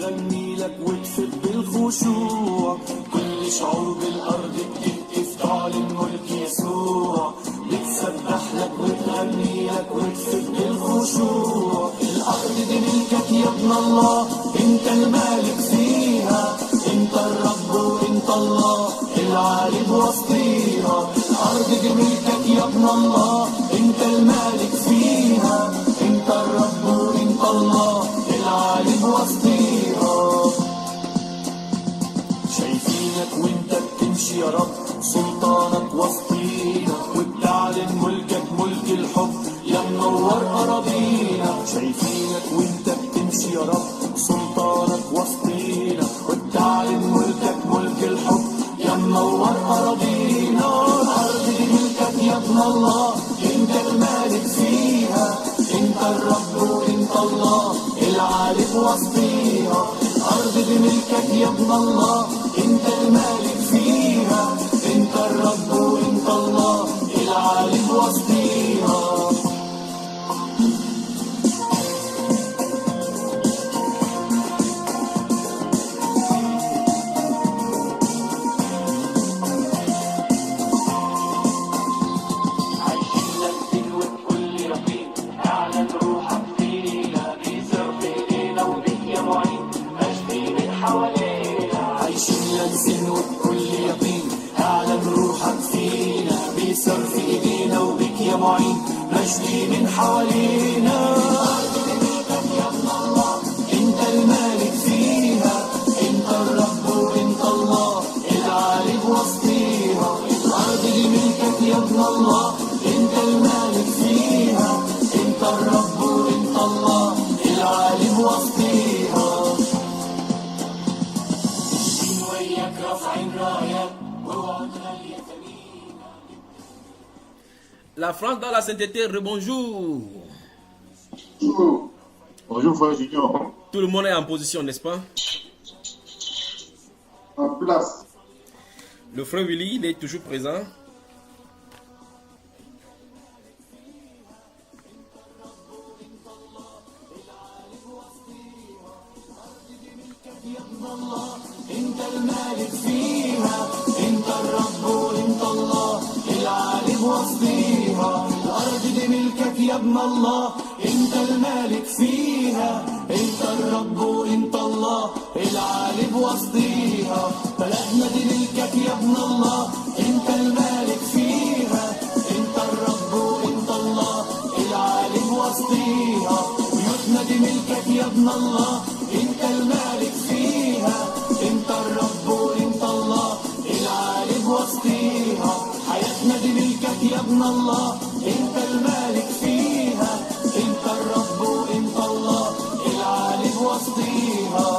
بتغني لك وتفت بالخشوع، كل شعوب الأرض بتهتف تعلن ملك يسوع، بتسبح لك وتغني لك وتفت بالخشوع. الأرض دي ملكك يا ابن الله، انت المالك فيها، انت الرب وانت الله العالي بوسطيها. الأرض دي ملكك يا ابن الله، انت المالك فيها، انت الرب وانت الله العالي بوسطيها. شايفينك وانت بتمشي يا رب، سلطانك وسطينا، وبتعلن ملكك ملك الحب يا منور أراضينا. شايفينك وانت بتمشي يا رب، سلطانك وسطينا، وبتعلن ملكك ملك الحب يا منور أراضينا. الأرض دي ملكك يا ابن الله، انت المالك فيها، انت الرب وانت الله العالي بوسطيها. الأرض دي ملكك يا ابن الله، انت المالك فيها، انت الرب وانت الله العالي بوسطيها. ننزل وبكل يقين اعلن روحك فينا، بيسر في ايدينا وبك يا معين مجدي من حوالينا. الارض دي ملكك يا ابن الله، انت المالك فيها، انت الرب وانت الله العالي بوسطيها. الارض دي ملكك يا ابن الله، انت المالك فيها، انت الرب وانت الله العالي بوسطيها. La France dans la sainteté, rebonjour. Bonjour. Bonjour, frère Junior. Tout le monde est en position, n'est-ce pas? En place. Le frère Willy, il est toujours présent. انت المالك فيها، انت الرب وانت الله العالي بوسطيها. الارض دي ملكك يا ابن الله، انت المالك فيها، انت الرب وانت الله العالي بوسطيها. بلدنا دي ملكك يا ابن الله، انت المالك فيها، انت الرب وانت الله العالي بوسطيها. بيوتنا دي ملكك يا ابن الله، انت المالك فيها، انت الرب وانت الله العالي بوسطيها. حياتنا دي ملكك يا ابن الله، انت المالك فيها، انت الرب وانت الله العالي بوسطيها.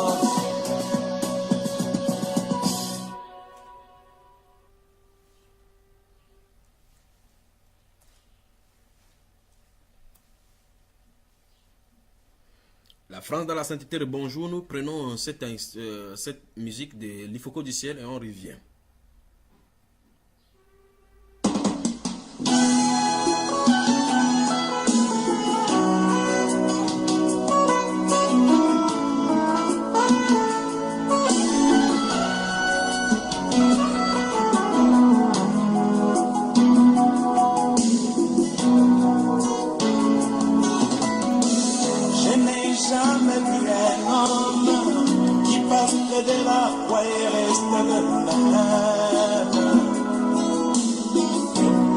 La France dans la sainteté, bonjour. Nous prenons cette musique de l'Ifoko du ciel et on revient. Jamais vu un homme qui passe près de la croix et reste le même.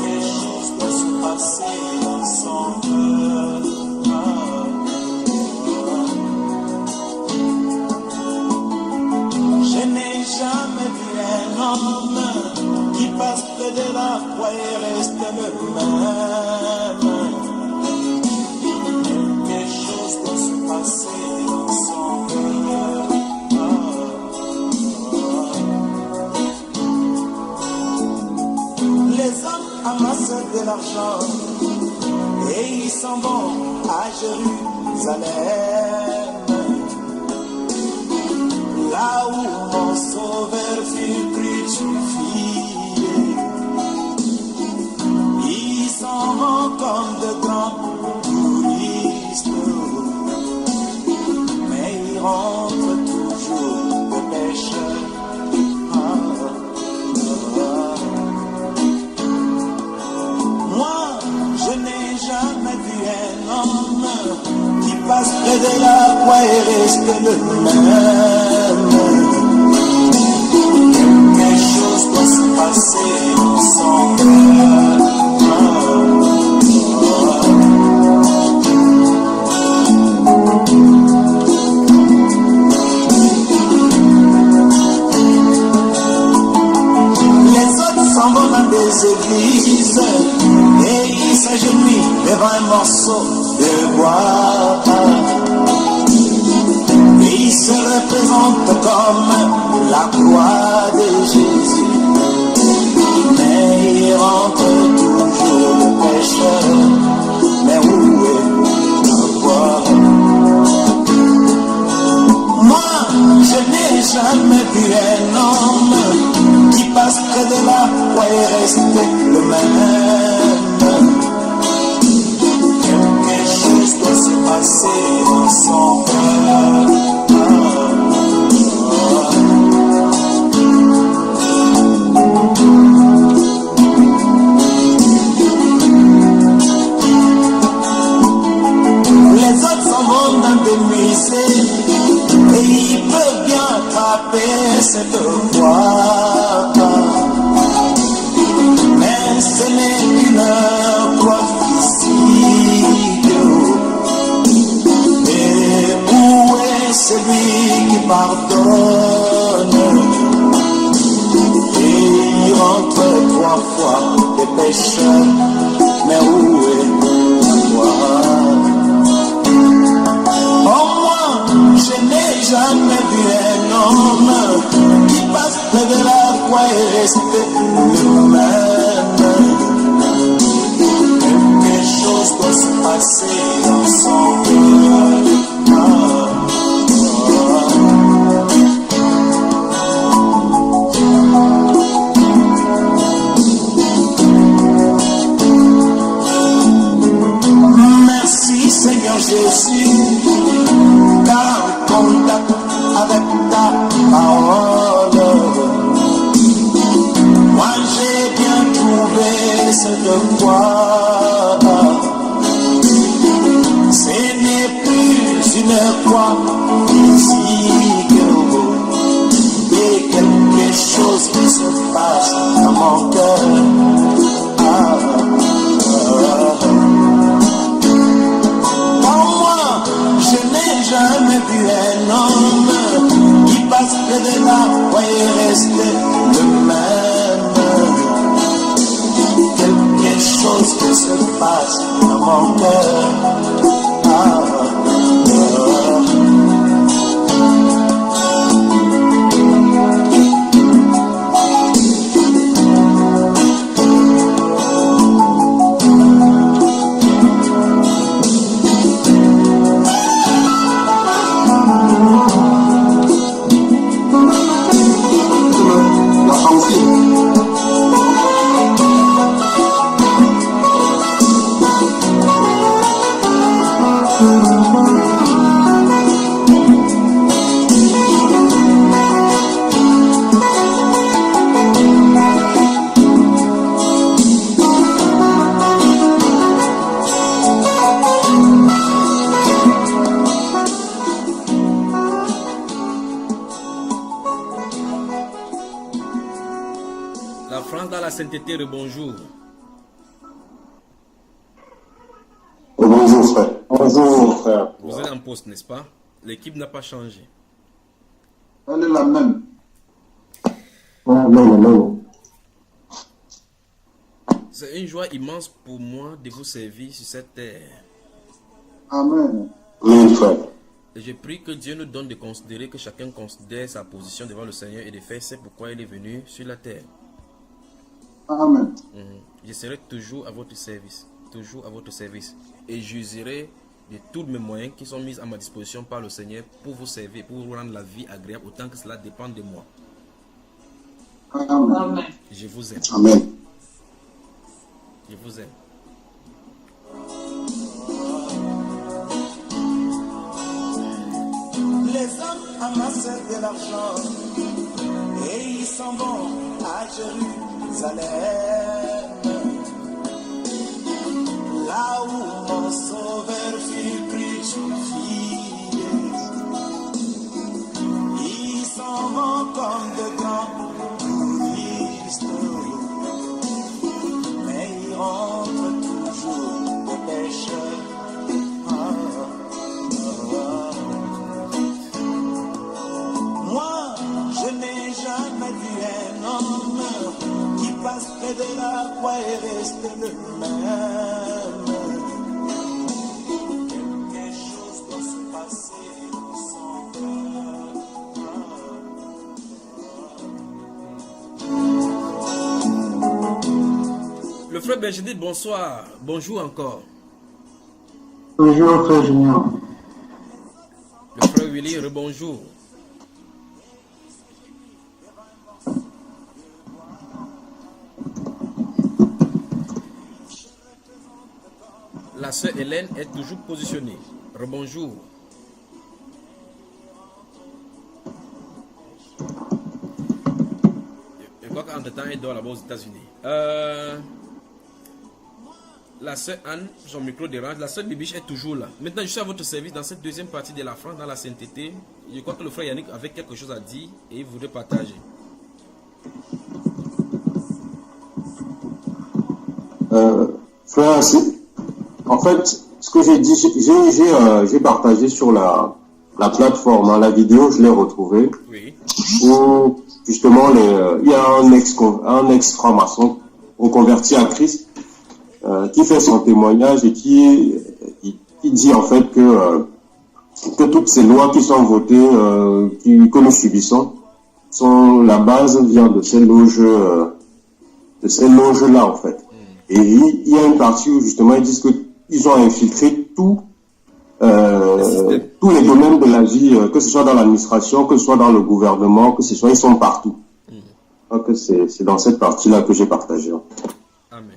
Quelque chose doit se passer dans son cœur. Je n'ai jamais vu un homme qui passe près de la croix et reste le même. Passer dans son cœur. Les hommes amassent de l'argent et ils s'en vont à Jérusalem, là où mon sauveur fut crucifié. Ils s'en vont comme de grands touristes, rentre tout croix est resté le même. Quelque chose doit se passer dans son cœur. Les autres s'en vont dans des églises et ils s'agenouillent devant un morceau de bois. Et ils se représentent comme la croix de Jésus. Mais ils rentrent toujours le pécheur. Mais où est la croix? Moi, je n'ai jamais vu un homme qui passe près de la croix et reste le même. Quelque chose doit se passer dans son cœur. Les autres s'en vont dans des musées et ils peuvent bien attraper cette croix. Mais ce n'est qu'une croix physique. Et où est celui qui pardonne? Et il rentre 3 fois des pécheurs. Mais où est la croix? Je n'ai jamais vu un homme qui passe près de la croix et reste le même. Quelque chose doit se passer dans son cœur. Merci Seigneur Jésus, car en contact avec ta parole, moi j'ai bien trouvé cette croix. Ce n'est plus une croix physique, et quelque chose qui se passe dans mon cœur. Je n'ai jamais vu un homme qui passe près de la croix et reste le même. Quelque chose qui se passe dans mon cœur. La France dans la sainteté, le bonjour. Bonjour frère. Bonjour frère. Vous êtes en poste, n'est-ce pas? L'équipe n'a pas changé. Elle est la même. C'est une joie immense pour moi de vous servir sur cette terre. Amen. Oui frère. Et je prie que Dieu nous donne de considérer, que chacun considère sa position devant le Seigneur et de faire c'est pourquoi il est venu sur la terre. Amen. Je serai toujours à votre service. Toujours à votre service. Et j'userai de tous mes moyens qui sont mis à ma disposition par le Seigneur pour vous servir, pour vous rendre la vie agréable autant que cela dépend de moi. Amen. Je vous aime. Amen. Je vous aime. Les hommes amassent de l'argent et ils s'en vont à Jérusalem, là où mon sauveur fut crucifié. comme de grands touristes, mais ils rentrent toujours de pêche. Moi, je n'ai jamais vu un homme qui passe près de la croix et reste le même. Quelque chose doit se passer dans son cœur. Le frère Benjamin, bonsoir. Bonjour encore. Bonjour, frère Junior. Le frère Willy, rebonjour. La sœur Hélène est toujours positionnée. Rebonjour. Je crois qu'entre-temps, elle dort là-bas aux États-Unis. La sœur Anne, son micro dérange. La sœur Bibiche est toujours là. Maintenant, je suis à votre service dans cette deuxième partie de la France, dans la sainteté. Je crois que le frère Yannick avait quelque chose à dire et il voudrait partager. Frère, en fait, ce que j'ai dit, j'ai partagé sur la plateforme, hein, la vidéo, je l'ai retrouvée. Oui. Où, justement, il y a un ex-franc-maçon converti à Christ qui fait son témoignage et qui dit en fait que toutes ces lois qui sont votées, que nous subissons, la base vient de ces loges-là en fait. Et il y a une partie où justement ils disent qu'ils ont infiltré tous les domaines de la vie, que ce soit dans l'administration, que ce soit dans le gouvernement, que ce soit, ils sont partout. Donc c'est dans cette partie-là que j'ai partagé. Amen.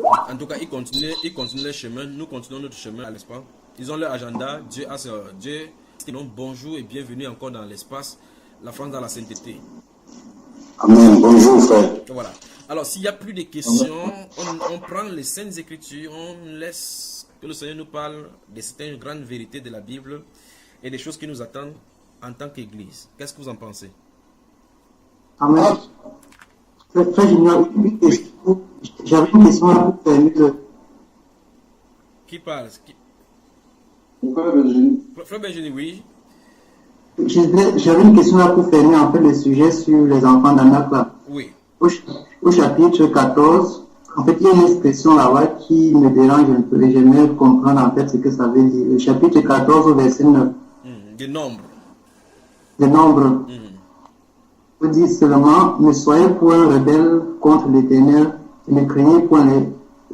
En tout cas, ils continuent leur chemin, nous continuons notre chemin, n'est-ce pas? Ils ont leur agenda, Dieu a Dieu. Sinon, bonjour et bienvenue encore dans l'espace, la France dans la sainteté. Amen. Bonjour frère. Voilà. Alors, s'il n'y a plus de questions, on prend les Saintes Écritures, on laisse que le Seigneur nous parle de certaines grandes vérités de la Bible et des choses qui nous attendent en tant qu'Église. Qu'est-ce que vous en pensez? Amen. Frère Junior, j'avais une question à vous faire. Qui parle? Frère Benjamin, oui. J'avais une question à vous faire, en fait, le sujet sur les enfants d'Anak là. Oui. Au chapitre 14, en fait, il y a une expression là-bas qui me dérange un peu et j'aimerais comprendre en fait ce que ça veut dire. Le chapitre 14 au verset 9. Des nombres. Des nombres. Vous dites seulement, ne soyez point rebelles contre l'Éternel et ne craignez point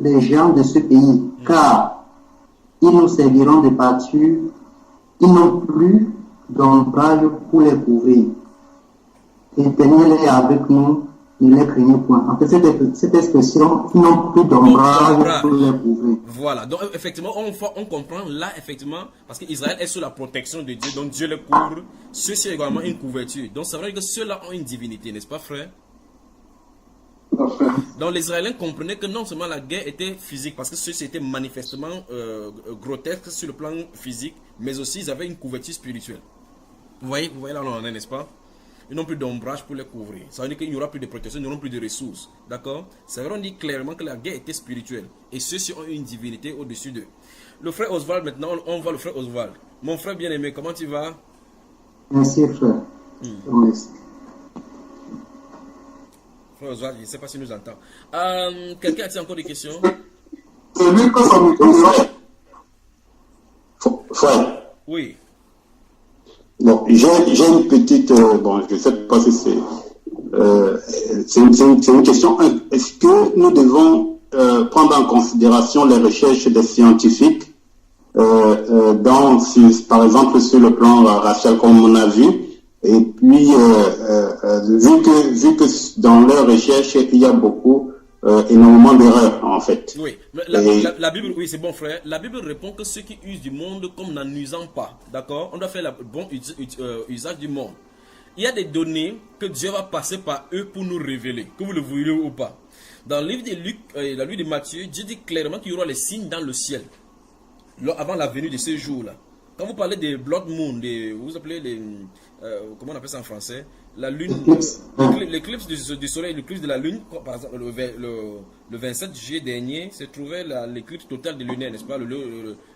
les gens de ce pays, car ils nous serviront de pâture, ils n'ont plus d'ombrage pour les couvrir. L'Éternel est avec nous, ne les craignez point. En fait, cette expression, ils n'ont plus d'ombrage pour les couvrir. Voilà, donc effectivement, on comprend là, effectivement, parce qu'Israël est sous la protection de Dieu, donc Dieu les couvre. Ceux-ci ont également une couverture. Donc c'est vrai que ceux-là ont une divinité, n'est-ce pas, frère? Donc les Israéliens comprenaient que non seulement la guerre était physique, parce que ceux-ci étaient manifestement grotesques sur le plan physique, mais aussi ils avaient une couverture spirituelle. Vous voyez là où on en est, n'est-ce pas? Ils n'ont plus d'ombrage pour les couvrir. Ça veut dire qu'il n'y aura plus de protection, ils n'auront plus de ressources. D'accord? C'est vrai, on dit clairement que la guerre était spirituelle. Et ceux-ci ont une divinité au-dessus d'eux. Le frère Oswald, maintenant, on voit le frère Oswald. Mon frère bien-aimé, comment tu vas? Merci, frère. Merci. Frère Oswald, je ne sais pas s'il nous entend. Quelqu'un a-t-il encore des questions? C'est lui que son micro. Frère. Oui. Bon, j'ai une petite, bon, je ne sais pas si c'est une question. Est-ce que nous devons prendre en considération les recherches des scientifiques par exemple sur le plan racial comme on a vu, et puis vu que dans leurs recherches il y a énormément d'erreurs en fait. Oui, mais la Bible, oui c'est bon frère, la Bible répond que ceux qui usent du monde comme n'en usant pas, d'accord, on doit faire le bon usage du monde. Il y a des données que Dieu va passer par eux pour nous révéler, que vous le voyez ou pas. Dans le livre de Luc, la livre de Matthieu, Dieu dit clairement qu'il y aura les signes dans le ciel, avant la venue de ce jour-là. Quand vous parlez des blood moon, vous appelez les, comment on appelle ça en français? La lune, l'éclipse du soleil, l'éclipse de la lune, par exemple, le 27 juillet dernier, se trouvait l'éclipse totale de lunaire, n'est-ce pas,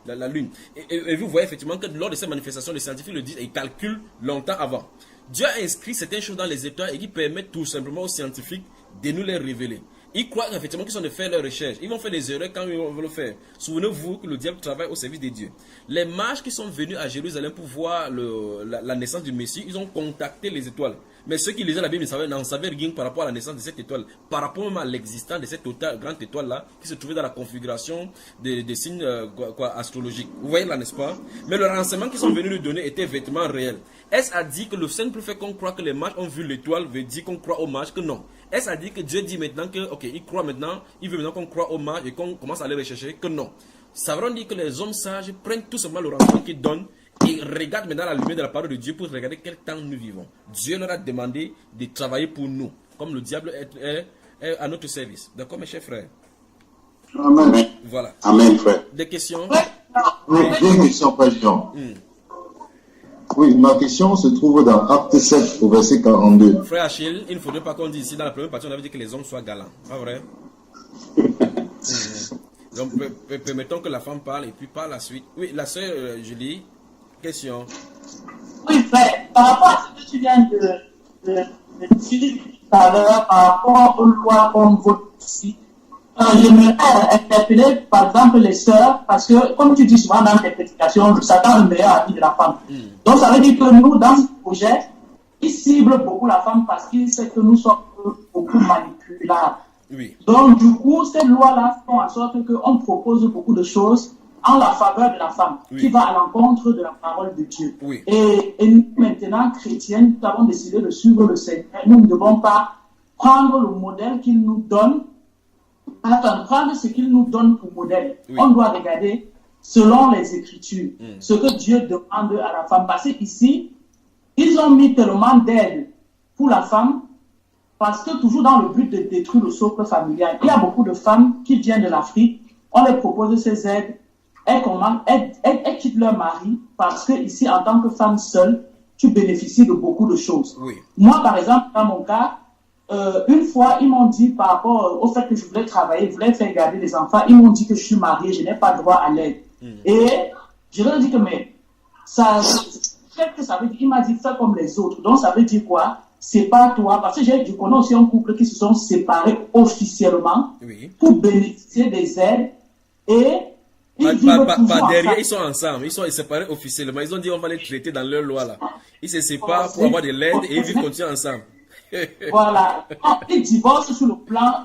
la lune. Et vous voyez effectivement que lors de ces manifestations, les scientifiques le disent et ils calculent longtemps avant. Dieu a inscrit certaines choses dans les étoiles et qui permettent tout simplement aux scientifiques de nous les révéler. Ils croient effectivement qu'ils sont de faire leurs recherches. Ils vont faire des erreurs quand ils vont le faire. Souvenez-vous que le diable travaille au service des dieux. Les mages qui sont venus à Jérusalem pour voir la naissance du Messie, ils ont contacté les étoiles. Mais ceux qui lisaient la Bible n'en savaient rien par rapport à la naissance de cette étoile. Par rapport même à l'existence de cette grande étoile-là, qui se trouvait dans la configuration des signes astrologiques. Vous voyez là, n'est-ce pas? Mais le renseignement qu'ils sont venus nous donner était vêtement réel. Est-ce à dire que le simple fait qu'on croit que les mages ont vu l'étoile veut dire qu'on croit aux mages? Que non. Est-ce à dire que Dieu dit maintenant que, ok, il croit maintenant, il veut maintenant qu'on croit aux mages et qu'on commence à les rechercher? Que non. Ça veut dire que les hommes sages prennent tout simplement le renseignement qu'ils donnent et regardent maintenant la lumière de la parole de Dieu pour regarder quel temps nous vivons. Dieu leur a demandé de travailler pour nous, comme le diable est à notre service. D'accord, mes chers frères? Amen. Voilà. Amen, frère. Des questions? Oui, j'ai une question, président. Oui, ma question se trouve dans Acte 7, au verset 42. Frère Achille, il ne faudrait pas qu'on dise ici, dans la première partie, on avait dit que les hommes soient galants. Pas vrai? Donc, permettons que la femme parle et puis par la suite. Oui, la sœur Julie, question. Oui, frère, par rapport à ce que tu viens de dire tout à l'heure, par rapport aux lois qu'on vote ici, j'aimerais interpeller par exemple les sœurs, parce que comme tu dis souvent dans tes prédications, le Satan est le meilleur ami de la femme. Donc ça veut dire que nous, dans ce projet, il cible beaucoup la femme parce qu'il sait que nous sommes beaucoup manipulables. Oui. Donc du coup, ces lois-là font en sorte qu'on propose beaucoup de choses en la faveur de la femme, qui va à l'encontre de la parole de Dieu. Oui. Et nous, maintenant, chrétiens, nous avons décidé de suivre le Seigneur. Nous ne devons pas prendre le modèle qu'il nous donne, prendre ce qu'il nous donne pour modèle. On doit regarder selon les Écritures, ce que Dieu demande à la femme. Parce qu'ici, ils ont mis tellement d'aide pour la femme, parce que toujours dans le but de détruire le socle familial. Il y a beaucoup de femmes qui viennent de l'Afrique, on les propose ces aides, elles quittent leur mari, parce que ici, en tant que femme seule, tu bénéficies de beaucoup de choses. Oui. Moi, par exemple, dans mon cas, une fois, ils m'ont dit, par rapport au fait que je voulais travailler, je voulais faire garder les enfants, ils m'ont dit que je suis mariée, je n'ai pas droit à l'aide. Et je leur ai dit que, mais, qu'est-ce que ça veut dire? Il m'a dit, fais comme les autres. Donc, ça veut dire quoi? C'est pas toi. Parce que je connais aussi un couple qui se sont séparés officiellement pour bénéficier des aides et derrière, ils sont ensemble, ils sont séparés officiellement. Ils ont dit on va les traiter dans leur loi là. Ils se séparent pour avoir de l'aide et ils vivent continuer ensemble. Voilà. Ils divorcent sur le plan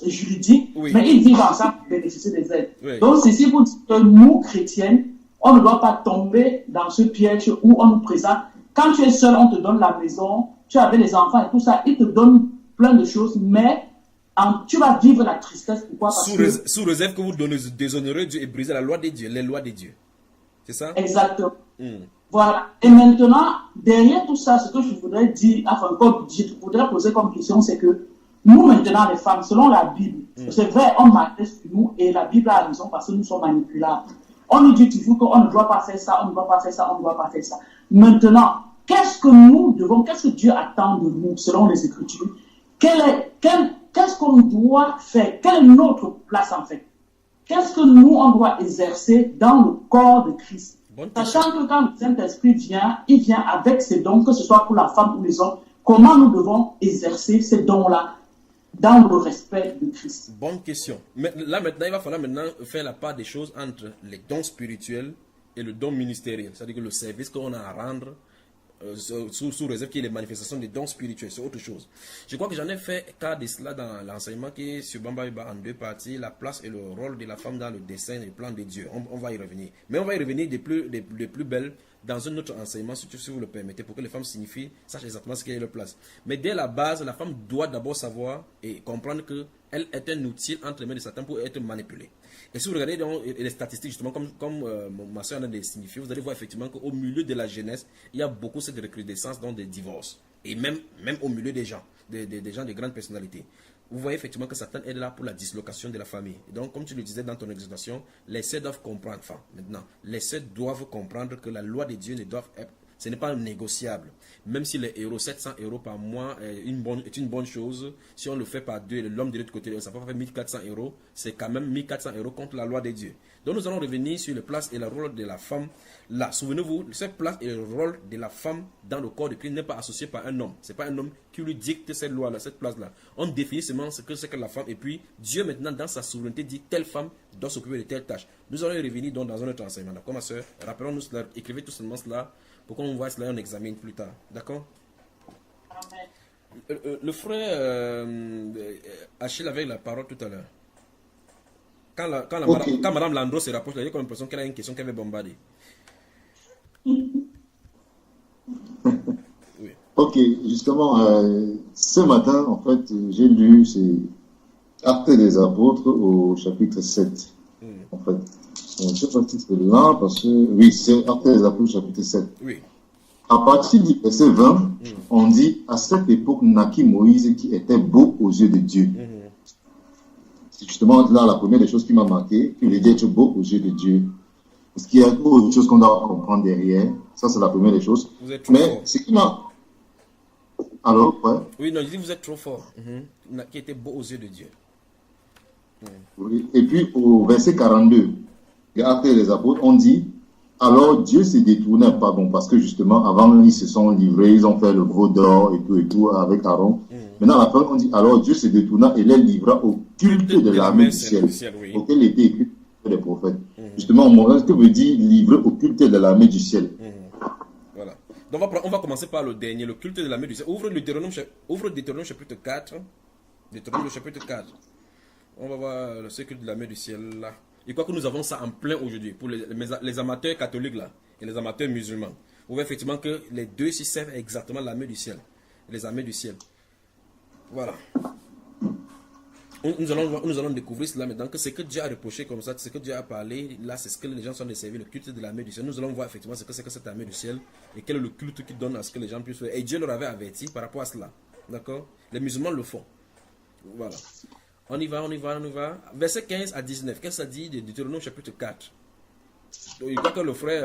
juridique, mais ils vivent ensemble pour bénéficier des aides. Donc, ceci pour dire que nous, chrétiennes, on ne doit pas tomber dans ce piège où on nous présente. Quand tu es seul, on te donne la maison, tu as les enfants et tout ça, ils te donnent plein de choses, mais tu vas vivre la tristesse. Pourquoi? Sous réserve que vous déshonorez Dieu et brisez la loi de Dieu, les lois de Dieu. C'est ça? Exactement. Voilà. Et maintenant, derrière tout ça, ce que je voudrais dire, enfin, je voudrais poser comme question, c'est que nous, maintenant, les femmes, selon la Bible, c'est vrai, on m'adresse sur nous et la Bible a raison parce que nous sommes manipulables. On nous dit toujours qu'on ne doit pas faire ça, on ne doit pas faire ça, on ne doit pas faire ça. Maintenant, qu'est-ce que nous devons, qu'est-ce que Dieu attend de nous, selon les Écritures? Qu'est-ce qu'on doit faire? Quelle est notre place en fait? Qu'est-ce que nous, on doit exercer dans le corps de Christ? Sachant que quand le Saint-Esprit vient, il vient avec ses dons, que ce soit pour la femme ou les hommes. Comment nous devons exercer ces dons-là dans le respect de Christ? Bonne question. Mais là maintenant, il va falloir maintenant faire la part des choses entre les dons spirituels et le don ministériel. C'est-à-dire que le service qu'on a à rendre sous réserve qu'il y ait les manifestations des dons spirituels, c'est autre chose. Je crois que j'en ai fait cas de cela dans l'enseignement qui est sur Bamba Iba en deux parties, la place et le rôle de la femme dans le dessein et le plan de Dieu. On va y revenir. Mais on va y revenir des plus belles dans un autre enseignement, si vous le permettez, pour que les femmes sachent exactement ce qu'est leur place. Mais dès la base, la femme doit d'abord savoir et comprendre qu'elle est un outil entre les mains de Satan pour être manipulée. Et si vous regardez dans les statistiques, justement, comme ma soeur en a signifié, vous allez voir effectivement qu'au milieu de la jeunesse, il y a beaucoup cette recrudescence dans des divorces. Et même au milieu des gens, des gens de grandes personnalités. vous voyez effectivement que Satan est là pour la dislocation de la famille. Et donc, comme tu le disais dans ton exhortation, les sœurs doivent comprendre, enfin, maintenant, les sœurs doivent comprendre que la loi de Dieu ne doit être, ce n'est pas négociable. Même si les euros, 700 euros par mois est une bonne chose, si on le fait par deux, l'homme de l'autre côté, ça peut faire 1400 euros, c'est quand même 1400 euros contre la loi de Dieu. Donc nous allons revenir sur la place et le rôle de la femme. Là, souvenez-vous, cette place et le rôle de la femme dans le corps de Christ n'est pas associé par un homme. Ce n'est pas un homme qui lui dicte cette loi-là, cette place-là. On définit seulement ce que c'est que la femme. Et puis, Dieu maintenant, dans sa souveraineté, dit telle femme doit s'occuper de telle tâche. Nous allons y revenir donc dans un autre enseignement. D'accord, ma soeur? Rappelons-nous cela, écrivez tout simplement cela pour qu'on voit cela et on examine plus tard. D'accord? Le frère Achille avait la parole tout à l'heure. Quand Madame Landreau se rapproche, il y a comme l'impression qu'elle a une question qu'elle veut bombarder. Oui. Ok, justement, ce matin, en fait, j'ai lu Actes des Apôtres au chapitre 7. En fait, je ne sais pas si c'est là, parce que, oui, c'est Actes des Apôtres, chapitre 7. Oui. À partir du verset 20, on dit, à cette époque naquit Moïse qui était beau aux yeux de Dieu. C'est justement là la première des choses qui m'a marqué, qu'il veut dire être beau aux yeux de Dieu. Parce qu'il y a autre chose qu'on doit comprendre derrière. Ça, c'est la première des choses. Vous êtes trop Mais fort. ce qui m'a... Alors, ouais. Oui, non, je dis vous êtes trop fort. Qui était beau aux yeux de Dieu. Oui. Et puis au verset 42, de Actes des Apôtres, on dit, alors Dieu s'est détourné, pardon, parce que justement, avant, ils se sont livrés, ils ont fait le veau d'or et tout avec Aaron. Maintenant, à la fin, on dit, alors Dieu se détourna et les livra au culte de l'armée du ciel, oui. auquel était écrit les prophètes. Justement, ce que veut dire livrer au culte de l'armée du ciel. Voilà. Donc on va commencer par le dernier, le culte de l'armée du ciel. Ouvre Deutéronome chapitre 4. Deutéronome chapitre 4. On va voir ce culte de l'armée du ciel là. Je crois que nous avons ça en plein aujourd'hui pour les amateurs catholiques là et les amateurs musulmans. Vous voyez effectivement que les deux ici servent exactement l'armée du ciel. Les armées du ciel. Voilà. Nous allons découvrir cela maintenant, que ce que Dieu a reproché comme ça, ce que Dieu a parlé, là c'est ce que les gens sont de servir, le culte de l'armée du ciel. Nous allons voir effectivement ce que c'est que cette armée du ciel et quel est le culte qu'il donne à ce que les gens puissent faire. Et Dieu leur avait averti par rapport à cela. D'accord? Les musulmans le font. Voilà. On y va. Verset 15 à 19. Qu'est-ce que ça dit de Deutéronome chapitre 4? Je crois que le frère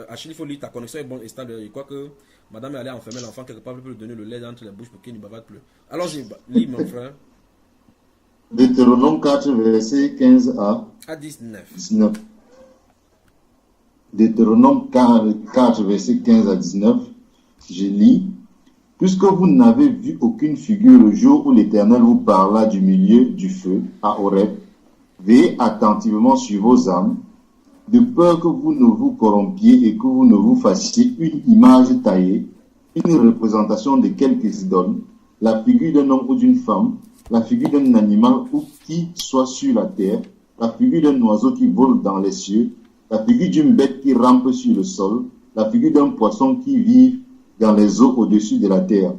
Achille, il faut lire, ta connexion est bonne et stable. Je crois que madame est allée enfermer l'enfant quelque part pour lui donner le lait entre les bouches pour qu'il ne bavade plus. Alors, lis mon frère. Deutéronome 4, verset 15 à 19. Deutéronome 4, verset 15 à 19. Je lis. Puisque vous n'avez vu aucune figure le jour où l'Éternel vous parla du milieu du feu à Horeb, veillez attentivement sur vos âmes, de peur que vous ne vous corrompiez et que vous ne vous fassiez une image taillée, une représentation de quelques idoles, la figure d'un homme ou d'une femme, la figure d'un animal ou qui soit sur la terre, la figure d'un oiseau qui vole dans les cieux, la figure d'une bête qui rampe sur le sol, la figure d'un poisson qui vit dans les eaux au-dessus de la terre.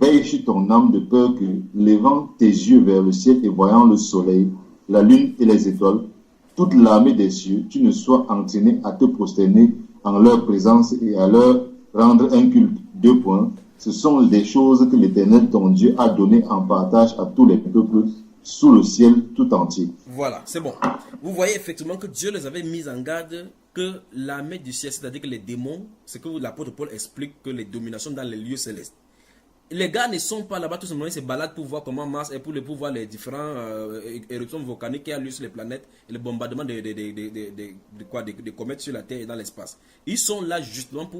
Veille sur ton âme de peur que, levant tes yeux vers le ciel et voyant le soleil, la lune et les étoiles, toute l'armée des cieux, tu ne sois entraîné à te prosterner en leur présence et à leur rendre un culte. 2 points. Ce sont les choses que l'Éternel, ton Dieu, a données en partage à tous les peuples sous le ciel tout entier. Voilà, c'est bon. Vous voyez effectivement que Dieu les avait mis en garde que l'armée du ciel, c'est-à-dire que les démons, c'est que l'apôtre Paul explique que les dominations dans les lieux célestes. Les gars ne sont pas là-bas tout simplement, ils se baladent pour voir comment Mars et pour voir les différents éruptions volcaniques qu'il y a lieu sur les planètes et le bombardement des comètes sur la Terre et dans l'espace. Ils sont là justement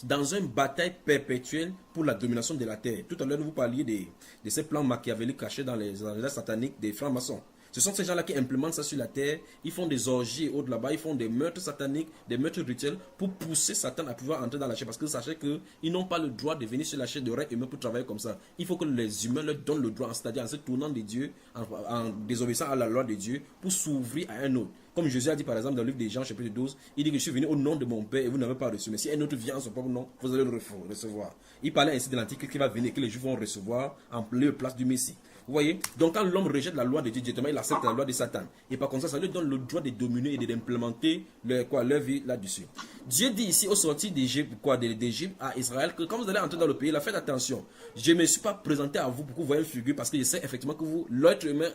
dans une bataille perpétuelle pour la domination de la Terre. Tout à l'heure, vous parliez de ces plans machiavéliques cachés dans les sataniques des francs-maçons. Ce sont ces gens-là qui implémentent ça sur la terre. Ils font des orgies au là-bas. Ils font des meurtres sataniques, des meurtres rituels pour pousser Satan à pouvoir entrer dans la chair. Parce que sachez qu'ils n'ont pas le droit de venir sur la chair de rêve humain pour travailler comme ça. Il faut que les humains leur donnent le droit, c'est-à-dire en se tournant de Dieu, en désobéissant à la loi de Dieu, pour s'ouvrir à un autre. Comme Jésus a dit par exemple dans le livre des Jean, chapitre 12, il dit que je suis venu au nom de mon Père et vous n'avez pas reçu. Mais si un autre vient en son propre nom, vous allez le recevoir. Il parlait ainsi de l'Antichrist qui va venir, que les Juifs vont recevoir en place du Messie. Vous voyez? Donc quand l'homme rejette la loi de Dieu, directement il accepte la loi de Satan. Et par contre, ça lui donne le droit de dominer et d'implémenter leur vie là-dessus. Dieu dit ici au sortir d'Égypte à Israël que quand vous allez entrer dans le pays, faites attention. Je ne me suis pas présenté à vous pour que vous voyez le figure parce que je sais effectivement que l'être humain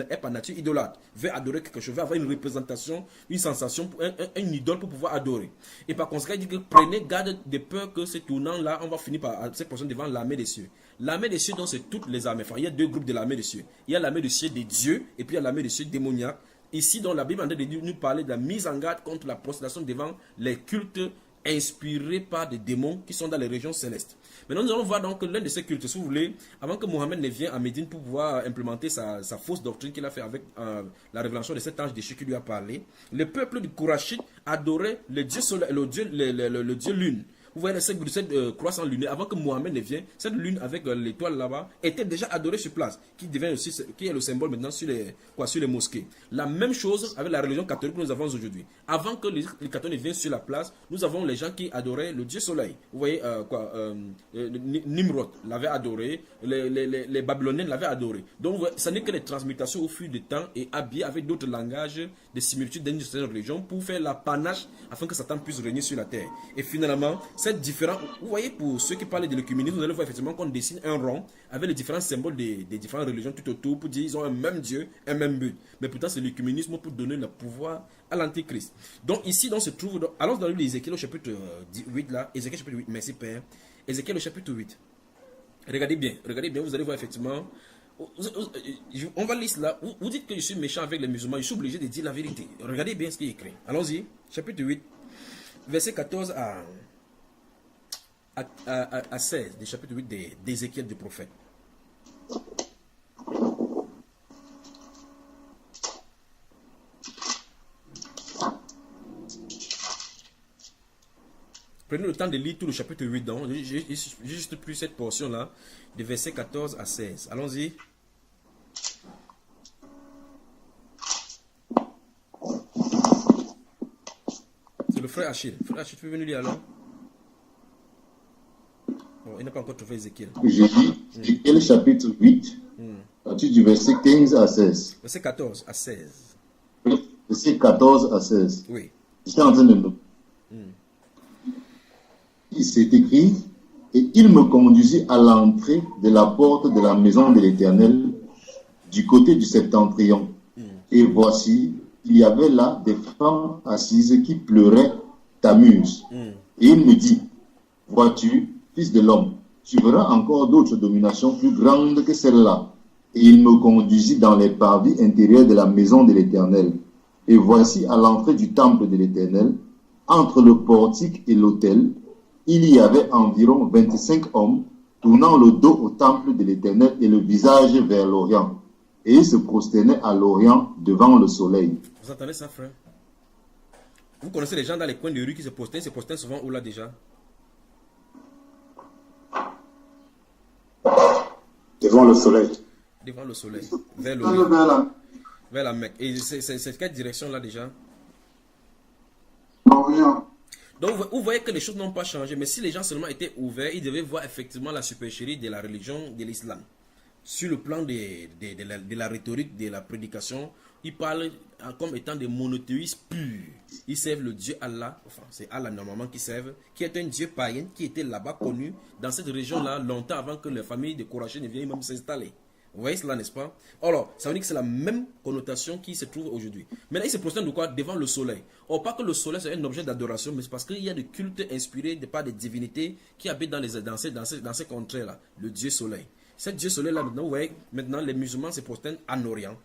est par nature idolâtre. Veut adorer quelque chose, veut avoir une représentation, une sensation, une idole pour pouvoir adorer. Et par conséquent, il dit que prenez garde de peur que ce tournant-là, on va finir par cette personne devant l'armée des cieux. L'armée des cieux, donc c'est toutes les armées. Enfin, il y a deux groupes de l'armée des cieux. Il y a l'armée des cieux des dieux et puis il y a l'armée des cieux démoniaques. Ici, dans la Bible, on nous parler de la mise en garde contre la prostration devant les cultes inspirés par des démons qui sont dans les régions célestes. Maintenant, nous allons voir donc l'un de ces cultes, si vous voulez, avant que Mohammed ne vienne à Médine pour pouvoir implémenter sa fausse doctrine qu'il a fait avec la révélation de cet ange déchu qui lui a parlé, le peuple du Kourachite adorait le dieu soleil, le dieu lune. Vous voyez cette croissance lunaire, avant que Mohammed ne vienne, cette lune avec l'étoile là-bas était déjà adorée sur place, qui est le symbole maintenant sur les mosquées. La même chose avec la religion catholique que nous avons aujourd'hui. Avant que les catholiques viennent sur la place, nous avons les gens qui adoraient le dieu soleil. Vous voyez Nimrod l'avait adoré, les Babyloniens l'avaient adoré. Donc ça n'est que les transmutations au fil du temps et habillées avec d'autres langages, des similitudes d'une certaine religion pour faire la panache afin que Satan puisse régner sur la terre. Et finalement, cette différence, vous voyez, pour ceux qui parlent de l'œcuménisme, vous allez voir effectivement qu'on dessine un rond avec les différents symboles des différentes religions tout autour pour dire qu'ils ont un même Dieu, un même but. Mais pourtant, c'est l'œcuménisme pour donner le pouvoir à l'Antichrist. Donc ici, on se trouve, allons dans le livre d'Ézéchiel au chapitre 8 là, Ézéchiel chapitre 8, merci Père. Ézéchiel au chapitre 8. Regardez bien, vous allez voir effectivement. On va lire cela. Vous dites que je suis méchant avec les musulmans, je suis obligé de dire la vérité. Regardez bien ce qui est écrit. Allons-y, chapitre 8, verset 14 à 16 du chapitre 8 d'Ézéchiel du prophète. Prenez le temps de lire tout le chapitre 8. J'ai juste pris cette portion-là, de verset 14 à 16. Allons-y. C'est le frère Achille. Frère Achille, tu peux venir lire alors? Bon, il n'a pas encore trouvé Ézéchiel. J'ai dit Ézéchiel chapitre 8, à partir du verset 15 à 16. Verset 14 à 16. Verset 14 à 16. Oui. J'étais en train de me... C'est écrit, et il me conduisit à l'entrée de la porte de la maison de l'Éternel, du côté du septentrion. Et voici, il y avait là des femmes assises qui pleuraient Tammuz. Et il me dit, vois-tu, fils de l'homme, tu verras encore d'autres dominations plus grandes que celle-là. Et il me conduisit dans les parvis intérieurs de la maison de l'Éternel. Et voici, à l'entrée du temple de l'Éternel, entre le portique et l'autel, il y avait environ 25 hommes tournant le dos au temple de l'Éternel et le visage vers l'Orient. Et ils se prosternaient à l'Orient devant le soleil. Vous entendez ça, frère? Vous connaissez les gens dans les coins de rue qui se prosternent souvent où là déjà? Devant le soleil. Devant le soleil, vers l'Orient, vers la Mecque. Et c'est quelle direction là déjà? L'Orient. Donc vous voyez que les choses n'ont pas changé, mais si les gens seulement étaient ouverts, ils devaient voir effectivement la supercherie de la religion de l'islam. Sur le plan de la rhétorique, de la prédication, ils parlent comme étant des monothéistes purs. Ils servent le Dieu Allah, enfin c'est Allah normalement qu'ils servent, qui est un Dieu païen, qui était là-bas connu dans cette région-là longtemps avant que les familles de Kouraché ne viennent même s'installer. Vous voyez cela, n'est-ce pas? Alors, ça veut dire que c'est la même connotation qui se trouve aujourd'hui. Maintenant, ils se prosternent de quoi? Devant le soleil. Or, pas que le soleil c'est un objet d'adoration, mais c'est parce qu'il y a des cultes inspirés par des divinités qui habitent dans ces contrées-là. Le Dieu soleil. Ce Dieu soleil-là, maintenant, vous voyez, maintenant, les musulmans se prosternent en Orient.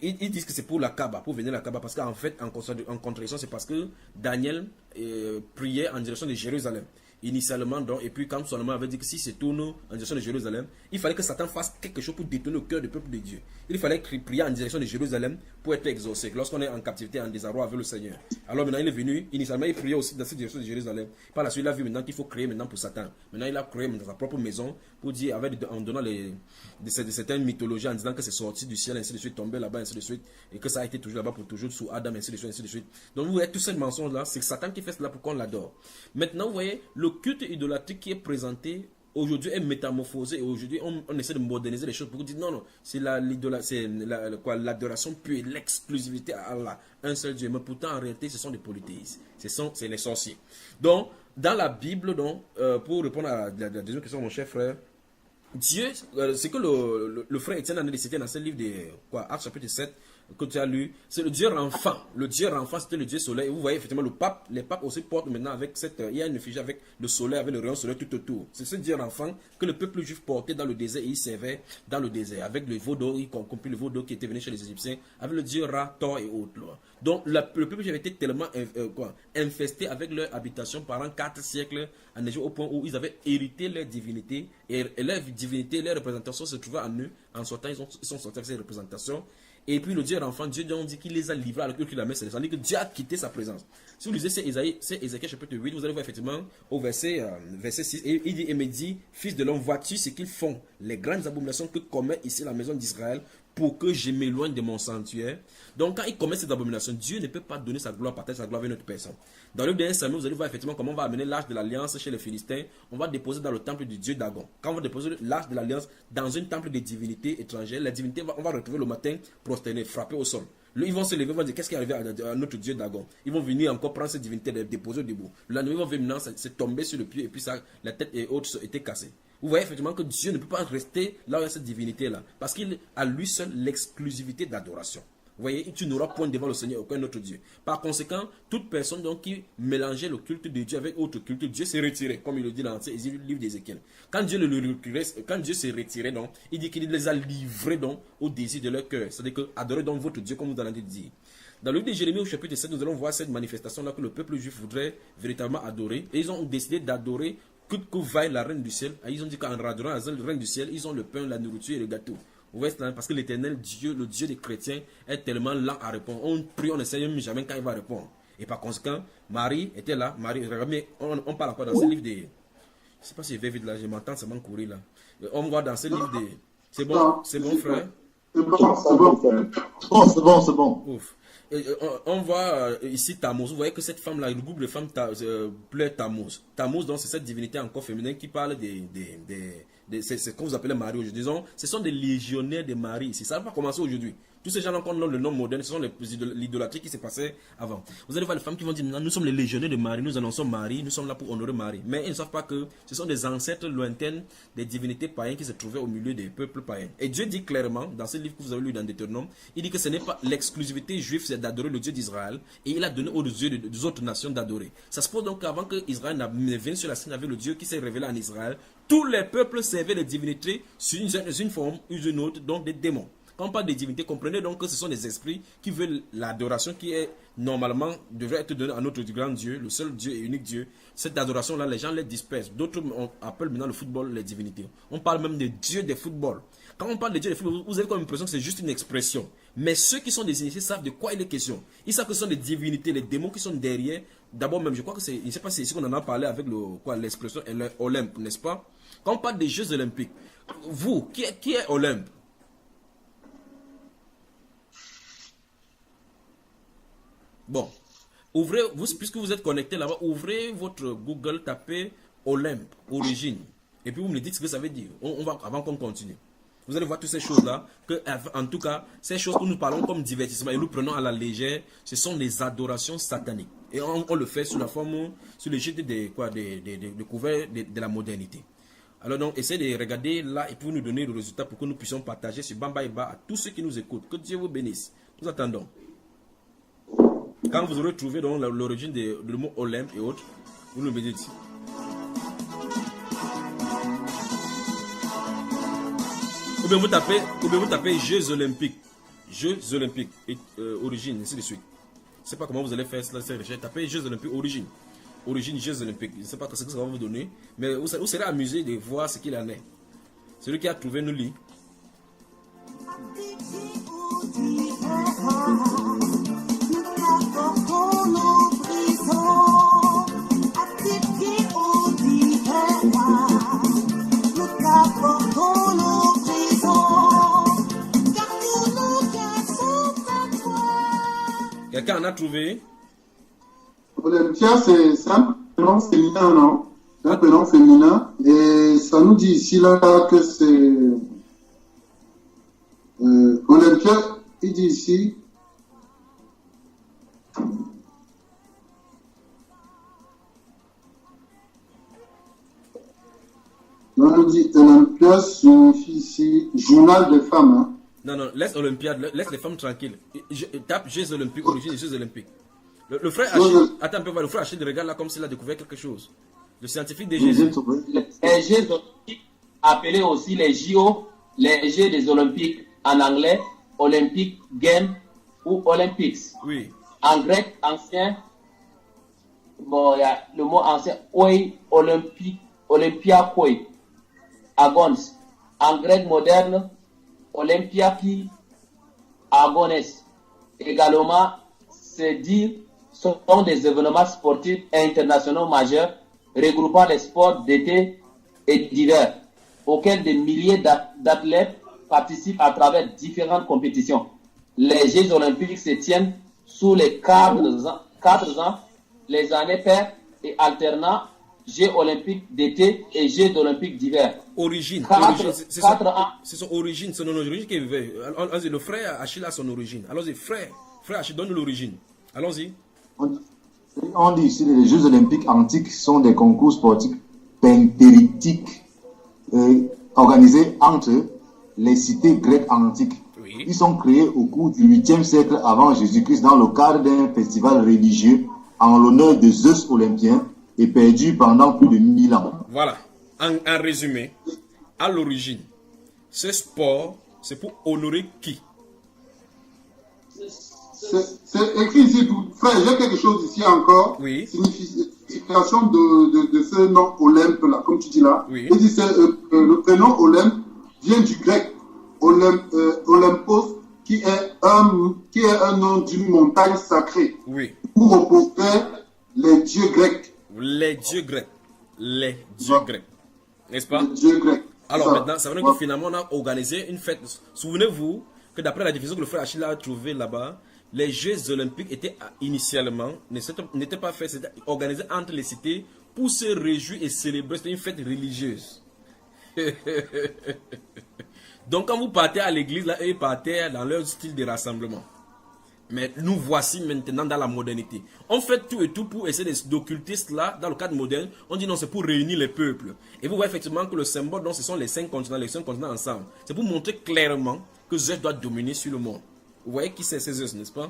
Ils disent que c'est pour la Kaaba, pour venir à la Kaaba, parce qu'en fait, en contradiction, c'est parce que Daniel priait en direction de Jérusalem. initialement, donc, et puis quand Salomon avait dit que si se tourne en direction de Jérusalem, il fallait que Satan fasse quelque chose pour détourner le cœur du peuple de Dieu. Il fallait prier en direction de Jérusalem pour être exaucé, lorsqu'on est en captivité, en désarroi avec le Seigneur. Alors maintenant il est venu, initialement il priait aussi dans cette direction de Jérusalem. Par la suite il a vu maintenant qu'il faut créer maintenant pour Satan. Maintenant il a créé dans sa propre maison pour dire, en donnant certaines mythologies, en disant que c'est sorti du ciel, ainsi de suite, tombé là-bas, ainsi de suite, et que ça a été toujours là-bas pour toujours, sous Adam, ainsi de suite, ainsi de suite. Donc vous voyez, tous ces mensonges-là, c'est Satan qui fait cela pour qu'on l'adore. Maintenant, vous voyez, le culte idolâtrique qui est présenté aujourd'hui est métamorphosé, et aujourd'hui on essaie de moderniser les choses pour dire non, c'est l'adoration pure et l'exclusivité à Allah, un seul Dieu. Mais pourtant, en réalité, ce sont des polythéistes, c'est les sorciers. Donc, dans la Bible, donc, pour répondre à la deuxième question, mon cher frère, Dieu, c'est que le frère Étienne en a cité dans ce livre de Actes chapitre 7 que tu as lu, c'est le Dieu renfant. Le Dieu renfant, c'était le Dieu soleil. Et vous voyez effectivement les papes aussi portent maintenant avec il y a une effigie avec le soleil, avec le rayon soleil tout autour. C'est ce Dieu renfant que le peuple juif portait dans le désert et il servait dans le désert avec le veau d'or, y compris le veau d'or qui était venu chez les Égyptiens, avec le Dieu Ra, Thor et autres. Donc le peuple juif avait été tellement infesté avec leur habitation pendant 4 siècles en Égypte, au point où ils avaient hérité leur divinité et leur divinité, leur représentation se trouvait en eux. En sortant, ils sont sortis avec ces représentations. Et puis le Dieu renfant, Dieu dit qu'il les a livrés à la culture de la main céleste. C'est-à-dire que Dieu a quitté sa présence. Si vous lisez c'est Ézéchiel chapitre 8, vous allez voir effectivement au verset 6, et il dit, et me dit, fils de l'homme, vois-tu ce qu'ils font, les grandes abominations que commet ici la maison d'Israël, pour que je m'éloigne de mon sanctuaire. Donc quand il commet cette abomination, Dieu ne peut pas donner sa gloire, partager sa gloire avec une autre personne. Dans le dernier Samuel, vous allez voir effectivement comment on va amener l'arche de l'alliance chez les Philistins. On va déposer dans le temple du Dieu Dagon. Quand on va déposer l'arche de l'alliance dans un temple de divinités étrangères, la divinité, on va retrouver le matin prosterné, frappé au sol. Ils vont se lever, ils vont dire qu'est-ce qui est arrivé à notre Dieu Dagon. Ils vont venir encore prendre cette divinité, les déposer debout. La nuit, ils vont venir maintenant, c'est tombé sur le pied et puis ça, la tête et autres étaient cassées. Vous voyez effectivement que Dieu ne peut pas rester là où il y a cette divinité-là. Parce qu'il a lui seul l'exclusivité d'adoration. Vous voyez, tu n'auras point devant le Seigneur aucun autre Dieu. Par conséquent, toute personne donc qui mélangeait le culte de Dieu avec autre culte, Dieu s'est retiré, comme il le dit dans le livre d'Ézéchiel. Quand Dieu s'est retiré, donc, il dit qu'il les a livrés donc, au désir de leur cœur. C'est-à-dire que adorez donc votre Dieu, comme vous allez dire. Dans le livre de Jérémie au chapitre 7, nous allons voir cette manifestation-là que le peuple juif voudrait véritablement adorer. Et ils ont décidé d'adorer que vaille la reine du ciel. Et ils ont dit qu'en adorant la reine du ciel, ils ont le pain, la nourriture et le gâteau. Vous voyez, parce que l'éternel Dieu, le Dieu des chrétiens, est tellement lent à répondre. On prie, on ne sait même jamais quand il va répondre. Et par conséquent, Marie était là. Marie, regardez, on parle encore dans ce livre de... Je ne sais pas si je vais vite là, je m'entends seulement courir là. On voit dans ce livre de... C'est bon, frère? C'est bon, c'est bon. Ouf. On voit ici Tammuz. Vous voyez que cette femme-là, le groupe de femmes pleure Tammuz. Tammuz, donc, c'est cette divinité encore féminine qui parle c'est ce que vous appelez Marie aujourd'hui. Disons, ce sont des légionnaires de Marie ici. Ça n'a pas commencé aujourd'hui. Tous ces gens-là qu'on donne le nom moderne, ce sont l'idolâtrie qui s'est passée avant. Vous allez voir les femmes qui vont dire, nous sommes les légionnaires de Marie, nous annonçons Marie, nous sommes là pour honorer Marie. Mais ils ne savent pas que ce sont des ancêtres lointains des divinités païennes qui se trouvaient au milieu des peuples païens. Et Dieu dit clairement, dans ce livre que vous avez lu dans Deutéronome, il dit que ce n'est pas l'exclusivité juive, c'est d'adorer le Dieu d'Israël. Et il a donné aux dieux des autres nations d'adorer. Ça se pose donc qu'avant que Israël ne vienne sur la scène avec le Dieu qui s'est révélé en Israël, tous les peuples servaient les divinités sous une forme ou une autre, donc des démons. Quand on parle de divinité, comprenez donc que ce sont des esprits qui veulent l'adoration qui est normalement devrait être donnée à notre grand Dieu, le seul Dieu et unique Dieu. Cette adoration-là, les gens les dispersent. D'autres appellent maintenant le football les divinités. On parle même de Dieu des footballs. Quand on parle de Dieu des footballs, vous avez comme l'impression que c'est juste une expression. Mais ceux qui sont des initiés savent de quoi il est question. Ils savent que ce sont des divinités, les démons qui sont derrière. D'abord même, je crois que c'est, je ne sais pas si c'est ici qu'on en a parlé avec l'expression Olympe, n'est-ce pas? Quand on parle des Jeux Olympiques, vous, qui est Olympe? Bon, ouvrez, puisque vous êtes connecté là-bas, ouvrez votre Google, tapez Olympe, origine. Et puis vous me dites ce que ça veut dire. On va, avant qu'on continue. Vous allez voir toutes ces choses-là, que en tout cas, ces choses que nous parlons comme divertissement et nous prenons à la légère, ce sont des adorations sataniques. Et on le fait sous la forme, sous l'égide des couverts de la modernité. Alors donc, essayez de regarder là et pour nous donner le résultat pour que nous puissions partager ce Bamba Iba à tous ceux qui nous écoutent. Que Dieu vous bénisse. Nous attendons. Quand vous aurez trouvé l'origine du mot Olympe et autres, vous nous dites. Ou bien vous tapez Jeux Olympiques. Jeux Olympiques, origine, ainsi de suite. Je ne sais pas comment vous allez faire cette recherche. Tapez Jeux Olympiques, origine. origine Jeux olympiques. Je ne sais pas ce que ça va vous donner, mais vous serez amusé de voir ce qu'il en est. Celui qui a trouvé nous lit. Quelqu'un en a trouvé? Olympia, c'est un prénom féminin, non? C'est un prénom féminin. Et ça nous dit ici là que c'est Olympia, il dit ici. On nous dit Olympia signifie ici journal des femmes. Hein? Non, laisse Olympiade, laisse les femmes tranquilles. Tape Jeux olympiques, origine des Jeux olympiques. Le frère Achille, attends un peu, le frère Achille regarde là comme s'il a découvert quelque chose. Le scientifique des Jésus. Les Jeux olympiques, appelés aussi les JO, les Jeux des Olympiques en anglais, Olympic Games ou Olympics. Oui. En grec ancien, bon, il y a le mot ancien, oi, olympique, olympiakoi, agons. En grec moderne, olympiaki, agones. Également, c'est dire, sont des événements sportifs internationaux majeurs regroupant les sports d'été et d'hiver, auxquels des milliers d'athlètes participent à travers différentes compétitions. Les Jeux olympiques se tiennent sous les 4 ans, les années paires et alternant Jeux olympiques d'été et Jeux olympiques d'hiver. Origine. 4 ans. C'est son origine, c'est son origine qui veut. Le frère Achille a son origine. Allons-y, frère Achille, donne-nous l'origine. Allons-y. On dit ici que les Jeux olympiques antiques sont des concours sportifs pentériques organisés entre les cités grecques antiques. Oui. Ils sont créés au cours du 8e siècle avant Jésus-Christ dans le cadre d'un festival religieux en l'honneur de Zeus olympien et perdu pendant plus de 1000 ans. Voilà. En résumé, à l'origine, ce sport, c'est pour honorer qui? C'est écrit ici, frère, j'ai quelque chose ici encore. Oui. Signification de ce nom Olympe, là, comme tu dis là. Oui. Il dit le prénom Olympe vient du grec Olympos, qui est un nom d'une montagne sacrée. Oui. Pour opposer les dieux grecs. Les dieux grecs. Les dieux grecs. N'est-ce pas? Les dieux grecs. Alors maintenant, ça veut dire que finalement, on a organisé une fête. Souvenez-vous que d'après la division que le frère Achille a trouvée là-bas, les Jeux olympiques étaient initialement, n'étaient pas faits, c'était organisé entre les cités pour se réjouir et célébrer. C'était une fête religieuse. Donc quand vous partez à l'église, là, eux ils partaient dans leur style de rassemblement. Mais nous voici maintenant dans la modernité. On fait tout et tout pour essayer d'occulter cela dans le cadre moderne. On dit non, c'est pour réunir les peuples. Et vous voyez effectivement que le symbole, donc, ce sont les 5 continents ensemble. C'est pour montrer clairement que Zeus doit dominer sur le monde. Vous voyez qui c'est Zeus, n'est-ce pas?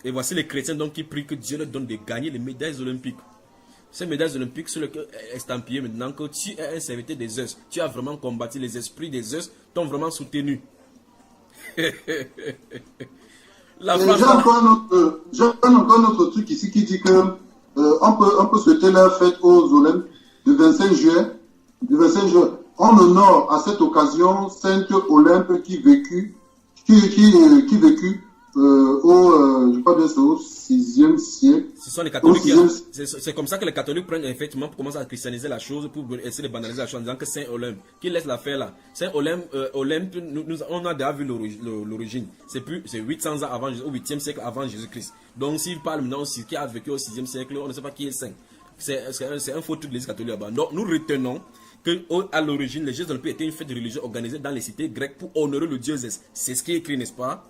Et voici les chrétiens donc qui prient que Dieu leur donne de gagner les médailles olympiques. Ces médailles olympiques sur lesquelles est estampillé maintenant que tu es un serviteur des Zeus. Tu as vraiment combattu, les esprits des Zeus t'ont vraiment soutenu. J'ai encore un autre truc ici qui dit que on peut souhaiter leur fête aux Olympiques du 25 juillet. On honore à cette occasion Sainte Olympe qui vécut je crois bien c'est au 6e siècle. Ce sont les catholiques. C'est comme ça que les catholiques prennent effectivement pour commencer à christianiser la chose, pour essayer de banaliser la chose en disant que Saint Olympe, qui laisse l'affaire là. Saint Olympe, on a déjà vu l'origine. C'est 800 ans avant, au 8e siècle avant Jésus-Christ. Donc s'il parle maintenant aussi qui a vécu au 6e siècle, on ne sait pas qui est saint. C'est un faux truc de l'Église catholique là-bas. Donc nous retenons qu'à l'origine, les Jeux olympiques étaient une fête religieuse organisée dans les cités grecques pour honorer le dieu Zeus. C'est ce qui est écrit, n'est-ce pas?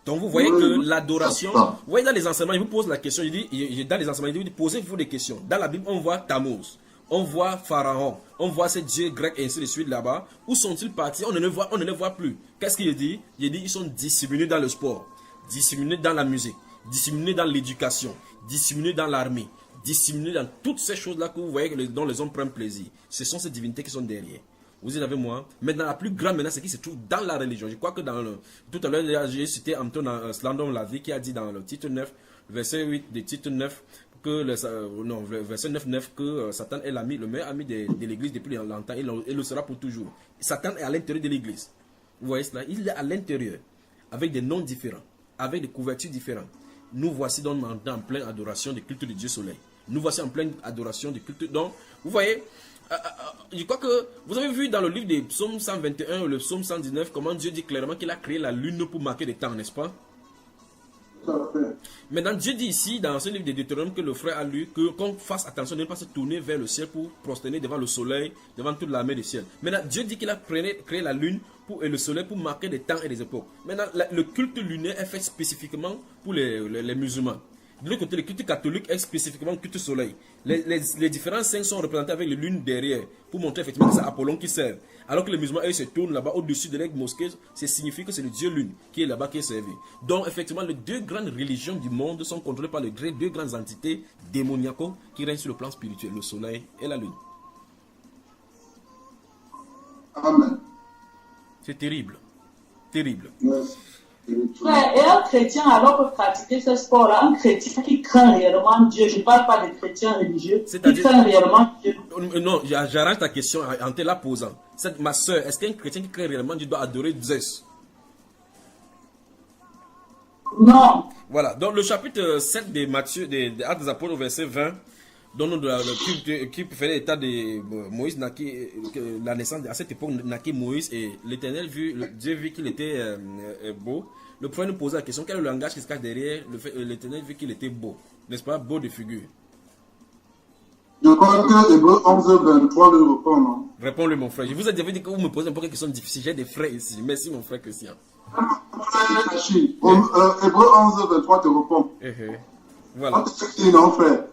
Donc vous voyez que l'adoration, vous voyez dans les enseignements, il vous pose la question, dans les enseignements, il dit posez-vous des questions. Dans la Bible, on voit Tammuz, on voit Pharaon, on voit ces dieux grecs et ainsi de suite là-bas. Où sont-ils partis? On ne les voit plus. Qu'est-ce qu'il dit? Il dit ils sont disséminés dans le sport, disséminés dans la musique, disséminés dans l'éducation, disséminés dans l'armée, disséminés dans toutes ces choses-là que vous voyez dont les hommes prennent plaisir. Ce sont ces divinités qui sont derrière. Vous êtes avec moi? Maintenant, la plus grande menace, c'est qui se trouve dans la religion. Je crois que tout à l'heure, j'ai cité Anton Slandon Lavie qui a dit dans le titre 9, verset 8 de Tite 9, que le verset 9, que Satan est le meilleur ami de l'église depuis longtemps, et le sera pour toujours. Satan est à l'intérieur de l'église. Vous voyez cela? Il est à l'intérieur, avec des noms différents, avec des couvertures différentes. Nous voici donc en pleine adoration du culte de Dieu Soleil. Nous voici en pleine adoration du culte. Donc, vous voyez, je crois que vous avez vu dans le livre des psaumes 121 ou le psaume 119 comment Dieu dit clairement qu'il a créé la lune pour marquer des temps, n'est-ce pas? Maintenant, Dieu dit ici, dans ce livre de Deutéronome que le frère a lu, qu'on fasse attention de ne pas se tourner vers le ciel pour prosterner devant le soleil, devant toute l'armée du ciel. Maintenant, Dieu dit qu'il a créé la lune et le soleil pour marquer des temps et des époques. Maintenant, le culte lunaire est fait spécifiquement pour les musulmans. De l'autre côté, le culte catholique est spécifiquement le culte soleil. Les différents saints sont représentés avec les lunes derrière pour montrer effectivement que c'est Apollon qui sert. Alors que les musulmans, eux, se tournent là-bas au-dessus de la mosquée, ça signifie que c'est le Dieu lune qui est là-bas qui est servi. Donc, effectivement, les deux grandes religions du monde sont contrôlées par les deux grandes entités démoniaques qui règnent sur le plan spirituel, le soleil et la lune. Amen. C'est terrible. Terrible. Merci. Frère, et un chrétien, alors peut pratiquer ce sport-là, un chrétien qui craint réellement Dieu, je ne parle pas des chrétiens religieux, qui craint réellement Dieu. Non, j'arrange ta question en te la posant. Ma soeur, est-ce qu'un chrétien qui craint réellement Dieu doit adorer Zeus? Non. Voilà, donc le chapitre 7 de Matthieu, des Actes des Apôtres, verset 20, donne qui faisait l'état de Moïse, la naissance, à cette époque, naquit Moïse, et l'Éternel Dieu vit qu'il était beau. Le premier nous posait la question, quel est le langage qui se cache derrière? L'Éternel vit qu'il était beau, n'est-ce pas? Beau de figure. Je crois que Hébreu 11, 23 le répond, non? Réponds-le, mon frère. Je vous ai déjà dit que vous me posez un peu de questions difficiles. J'ai des frères ici. Merci, mon frère Christian. Hébreu 11, 23 te répond. Voilà. Non, frère.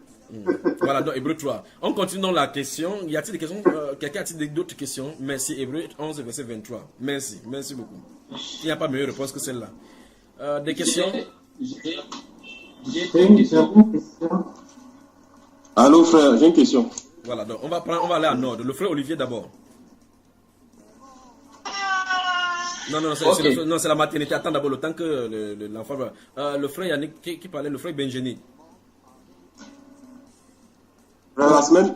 Voilà, donc Hébreu 3. On continue dans la question. Y a-t-il des questions? Quelqu'un a-t-il d'autres questions? Merci. Hébreu 11, verset 23. Merci. Merci beaucoup. Il n'y a pas meilleure réponse que celle-là. Des questions? J'ai une question. Allô, frère, j'ai une question. Voilà, donc on va aller en ordre. Le frère Olivier d'abord. Non, c'est la maternité. Attends d'abord le temps que l'enfant va. Le frère Yannick qui parlait, le frère Benjeni. Frère, la semaine.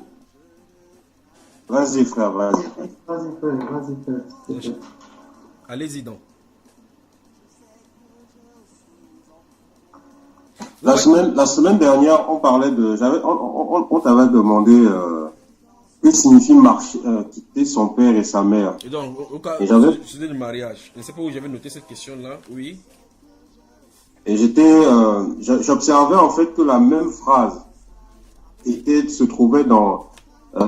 Vas-y, frère, vas-y. Vas-y, frère. Allez-y donc. La semaine dernière, on parlait de. On t'avait demandé que signifie quitter son père et sa mère. Et donc, au cas c'était le mariage. Je ne sais pas où j'avais noté cette question-là. Oui. Et j'observais en fait que la même phrase se trouvait dans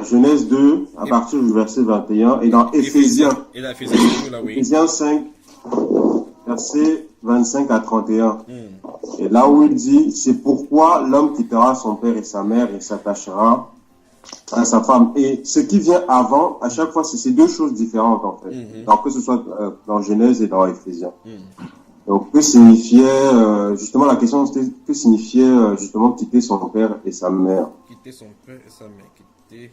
Genèse 2, à partir du verset 21, et dans Éphésiens. Et dans Éphésiens 5, verset 25 à 31. Et là où il dit, c'est pourquoi l'homme quittera son père et sa mère et s'attachera à sa femme. Et ce qui vient avant, à chaque fois, c'est deux choses différentes en fait. Donc, que ce soit dans Genèse et dans Éphésiens. Donc, que signifiait, justement, la question c'était, que signifiait justement quitter son père et sa mère? Quitter son père et sa mère. Quitter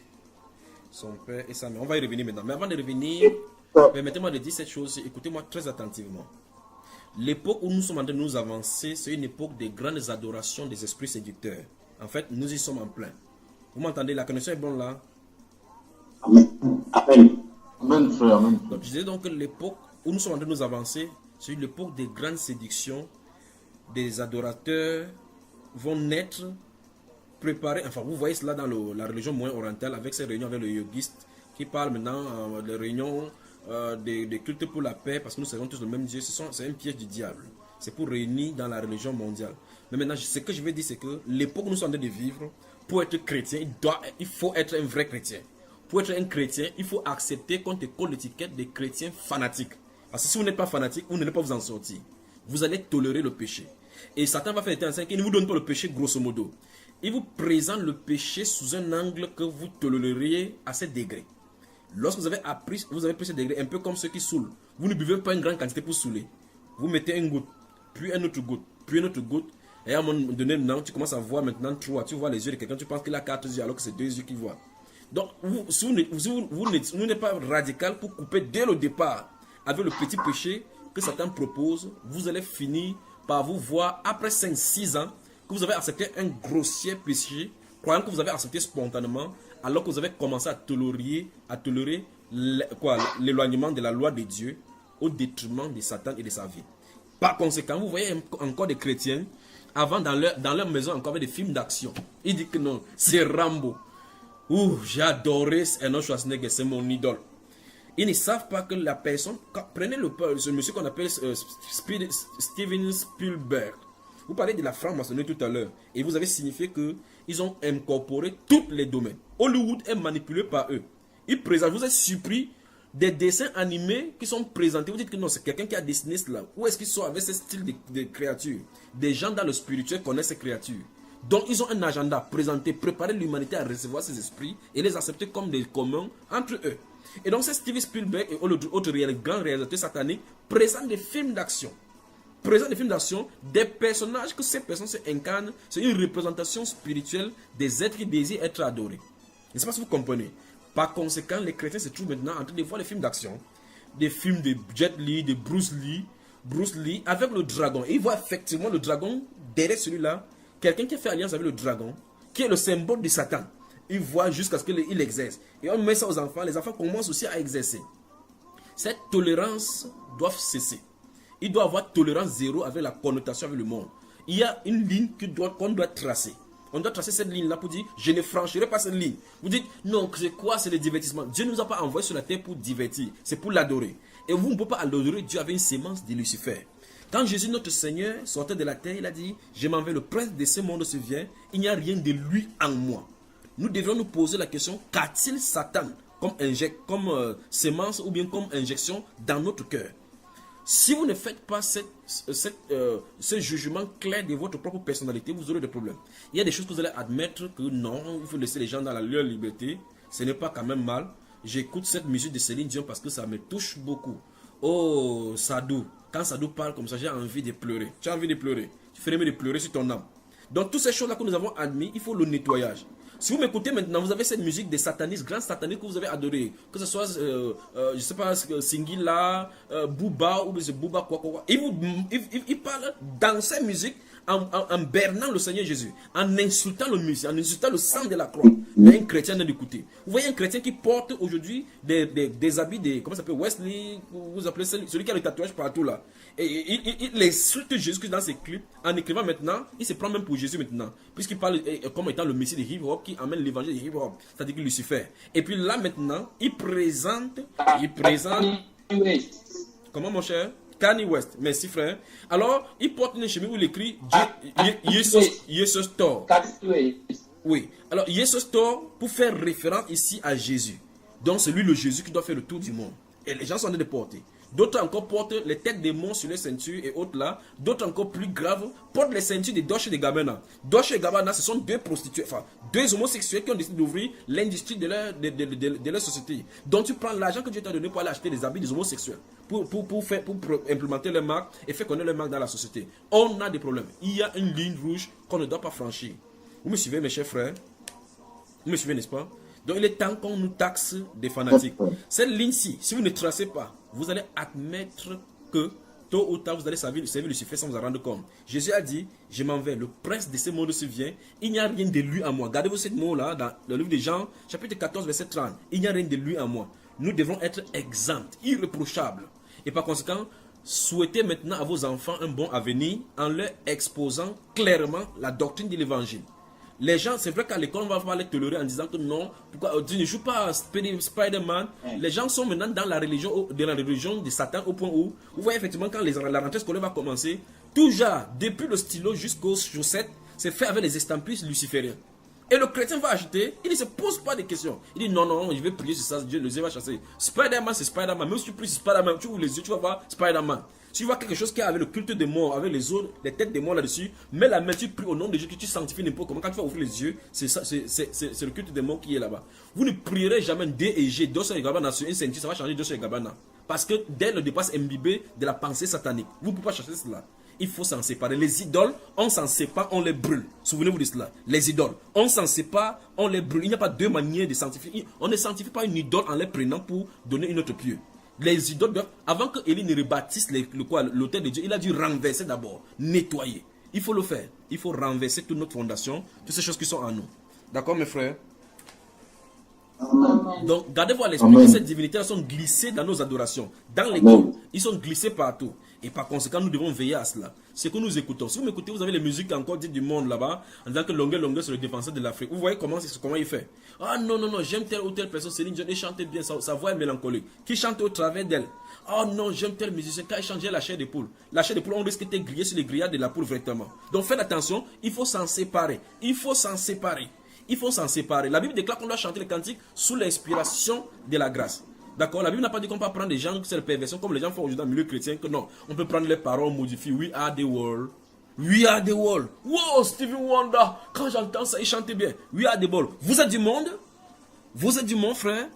son père et sa mère. On va y revenir maintenant. Mais avant de revenir, permettez-moi de dire cette chose, écoutez-moi très attentivement. L'époque où nous sommes en train de nous avancer, c'est une époque de grandes adorations des esprits séducteurs. En fait, nous y sommes en plein. Vous m'entendez? La connexion est bonne là? Amen. Amen, frère. Amen. Donc, je disais donc que l'époque où nous sommes en train de nous avancer, c'est une époque de grandes séductions. Des adorateurs vont naître, préparés. Enfin, vous voyez cela dans la religion moins orientale, avec ces réunions avec les yogistes qui parlent maintenant des réunions des cultes pour la paix, parce que nous servons tous le même Dieu. C'est un piège du diable. C'est pour réunir dans la religion mondiale. Mais maintenant, ce que je veux dire, c'est que l'époque où nous sommes en train de vivre, pour être chrétien, il faut être un vrai chrétien. Pour être un chrétien, il faut accepter qu'on te colle l'étiquette de chrétien fanatique. Parce que si vous n'êtes pas fanatique, vous n'allez pas vous en sortir. Vous allez tolérer le péché. Et Satan va faire des temps qu'il ne vous donne pas le péché grosso modo. Il vous présente le péché sous un angle que vous toléreriez à ce degré. Lorsque vous avez pris ce degré, un peu comme ceux qui saoulent, vous ne buvez pas une grande quantité pour saouler. Vous mettez une goutte, puis une autre goutte, puis une autre goutte. Et à un moment donné, maintenant, tu commences à voir maintenant trois. Tu vois les yeux de quelqu'un, tu penses qu'il a 4 yeux alors que c'est 2 yeux qu'il voit. Donc, vous n'êtes pas radical pour couper dès le départ avec le petit péché que Satan propose. Vous allez finir par vous voir, après 5-6 ans, que vous avez accepté un grossier péché, croyant que vous avez accepté spontanément, alors que vous avez commencé à tolérer l'éloignement de la loi de Dieu au détriment de Satan et de sa vie. Par conséquent, vous voyez encore des chrétiens, avant dans leur maison, encore avec des films d'action. Ils disent que non, c'est Rambo. Ouh, j'ai adoré Arnold Schwarzenegger, c'est mon idole. Ils ne savent pas que la personne, prenez ce monsieur qu'on appelle Steven Spielberg. Vous parlez de la franc-maçonnerie tout à l'heure, et vous avez signifié qu'ils ont incorporé tous les domaines. Hollywood est manipulé par eux. Ils présentent, vous êtes surpris des dessins animés qui sont présentés. Vous dites que non, c'est quelqu'un qui a dessiné cela. Où est-ce qu'ils sont avec ce style de créatures? Des gens dans le spirituel connaissent ces créatures. Donc ils ont un agenda présenté, préparer l'humanité à recevoir ces esprits et les accepter comme des communs entre eux. Et donc c'est Steven Spielberg et autres grands réalisateurs sataniques présentent des films d'action. Des personnages que ces personnes se incarnent. C'est une représentation spirituelle des êtres qui désirent être adorés. Je ne sais pas si vous comprenez. Par conséquent, les chrétiens se trouvent maintenant en train de voir les films d'action. Des films de Jet Li, de Bruce Lee avec le dragon. Et ils voient effectivement le dragon derrière celui-là. Quelqu'un qui a fait alliance avec le dragon, qui est le symbole de Satan. Ils voient jusqu'à ce qu'il exerce. Et on met ça aux enfants. Les enfants commencent aussi à exercer. Cette tolérance doit cesser. Il doit avoir tolérance zéro avec la connotation avec le monde. Il y a une ligne qu'on doit tracer. On doit tracer cette ligne-là pour dire, je ne franchirai pas cette ligne. Vous dites, non, c'est quoi? C'est le divertissement. Dieu ne nous a pas envoyé sur la terre pour divertir. C'est pour l'adorer. Et vous ne pouvez pas adorer Dieu avec une sémence de Lucifer. Quand Jésus, notre Seigneur, sortait de la terre, il a dit, je m'en vais, le prince de ce monde se vient, il n'y a rien de lui en moi. Nous devrions nous poser la question, qu'a-t-il Satan comme sémence ou bien comme injection dans notre cœur? Si vous ne faites pas ce jugement clair de votre propre personnalité, vous aurez des problèmes. Il y a des choses que vous allez admettre que non, il faut laisser les gens dans leur liberté. Ce n'est pas quand même mal. J'écoute cette musique de Céline Dion parce que ça me touche beaucoup. Oh, Sadou. Quand Sadou parle comme ça, j'ai envie de pleurer. Tu as envie de pleurer. Tu ferais mieux de pleurer sur ton âme. Donc, toutes ces choses-là que nous avons admis, il faut le nettoyage. Si vous m'écoutez maintenant, vous avez cette musique des satanistes, grands satanistes que vous avez adoré. Que ce soit, je ne sais pas, Singila, Booba, ou c'est Booba, quoi. Il parle dans cette musique en bernant le Seigneur Jésus, en insultant le Messie, en insultant le sang de la croix. Mais un chrétien n'a d'écouter. Vous voyez un chrétien qui porte aujourd'hui des habits de, comment ça s'appelle, Wesley, vous appelez celui qui a le tatouage partout là. Et il insulte Jésus dans ses clips, en écrivant maintenant, il se prend même pour Jésus maintenant, puisqu'il parle comme étant le Messie de hip-hop qui amène l'évangile de hip-hop, c'est-à-dire que Lucifer. Et puis là maintenant, il présente, comment mon cher? Kanye West, merci frère. Alors, il porte une chemise où il écrit Jesus Store. Oui, alors Jesus Store pour faire référence ici à Jésus. Donc c'est lui le Jésus qui doit faire le tour du monde. Et les gens sont en train de porter. D'autres encore portent les têtes des monstres sur les ceintures et autres là. D'autres encore plus graves portent les ceintures de Dolce & Gabbana. Dolce & Gabbana, ce sont deux prostituées, enfin deux homosexuels qui ont décidé d'ouvrir l'industrie de leur société. Donc tu prends l'argent que Dieu t'a donné pour aller acheter des habits des homosexuels, pour implémenter leur marque et faire connaître leur marque dans la société. On a des problèmes. Il y a une ligne rouge qu'on ne doit pas franchir. Vous me suivez mes chers frères? Vous me suivez, n'est-ce pas? Donc il est temps qu'on nous taxe des fanatiques. Cette ligne-ci, si vous ne tracez pas, vous allez admettre que tôt ou tard, vous allez servir Lucifer sans vous en rendre compte. Jésus a dit, je m'en vais, le prince de ce monde se vient, il n'y a rien de lui en moi. Gardez-vous ce mot-là dans le livre de Jean, chapitre 14, verset 30. Il n'y a rien de lui en moi. Nous devons être exempts, irréprochables. Et par conséquent, souhaitez maintenant à vos enfants un bon avenir en leur exposant clairement la doctrine de l'évangile. Les gens, c'est vrai qu'à l'école, on va les tolérer en disant que non, pourquoi tu ne joues pas à Spider-Man. Les gens sont maintenant dans la religion de Satan au point où, vous voyez effectivement quand la rentrée scolaire va commencer, tout genre, depuis le stylo jusqu'aux chaussettes, c'est fait avec les estampilles lucifériens. Et le chrétien va acheter, il ne se pose pas de questions. Il dit non, je vais prier sur ça, Dieu va chasser. Spider-Man, c'est Spider-Man. Même si tu pries sur Spider-Man, tu ouvres les yeux, tu vas voir Spider-Man. Si tu vois quelque chose qui est avec le culte des morts, avec les autres, les têtes des morts là-dessus, mets la main, tu pries au nom de Dieu, que tu sanctifies n'importe comment. Quand tu vas ouvrir les yeux, c'est le culte des morts qui est là-bas. Vous ne prierez jamais D et G, Dolce & Gabbana sur une ceinture, ça va changer Dolce & Gabbana. Parce que dès le départ, c'est imbibé de la pensée satanique. Vous ne pouvez pas chercher cela. Il faut s'en séparer. Les idoles, on s'en sépare, on les brûle. Souvenez-vous de cela. Les idoles, on s'en sépare, on les brûle. Il n'y a pas deux manières de sanctifier. On ne sanctifie pas une idole en les prenant pour donner une autre pieux. Les idoles, avant que Élie ne rebâtisse l'autel de Dieu, il a dû renverser d'abord, nettoyer. Il faut le faire. Il faut renverser toute notre fondation, toutes ces choses qui sont en nous. D'accord, mes frères? Amen. Donc, gardez-vous à l'esprit que ces divinités sont glissées dans nos adorations, dans les corps. Ils sont glissés partout. Et par conséquent, nous devons veiller à cela. C'est que nous écoutons. Si vous m'écoutez, vous avez les musiques encore dites du monde là-bas, en disant que Longueur, c'est le défenseur de l'Afrique. Vous voyez comment il fait. Ah non, j'aime telle ou telle personne, Céline Dion, elle chante bien, sa voix est mélancolique. Qui chante au travers d'elle. Oh non, j'aime tel musicien, quand il chante, j'ai la chair de poule. La chair de poule, on risque d'être grillé sur les grillades de la poule directement. Donc faites attention, il faut s'en séparer. Il faut s'en séparer. La Bible déclare qu'on doit chanter les cantiques sous l'inspiration de la grâce. D'accord? La Bible n'a pas dit qu'on peut prendre des gens, c'est la perversion, comme les gens font aujourd'hui dans le milieu chrétien, que non, on peut prendre les paroles modifiées. We are the world. We are the world. Wow, Stevie Wonder. Quand j'entends ça, il chante bien. We are the world. Vous êtes du monde? Vous êtes du monde, frère?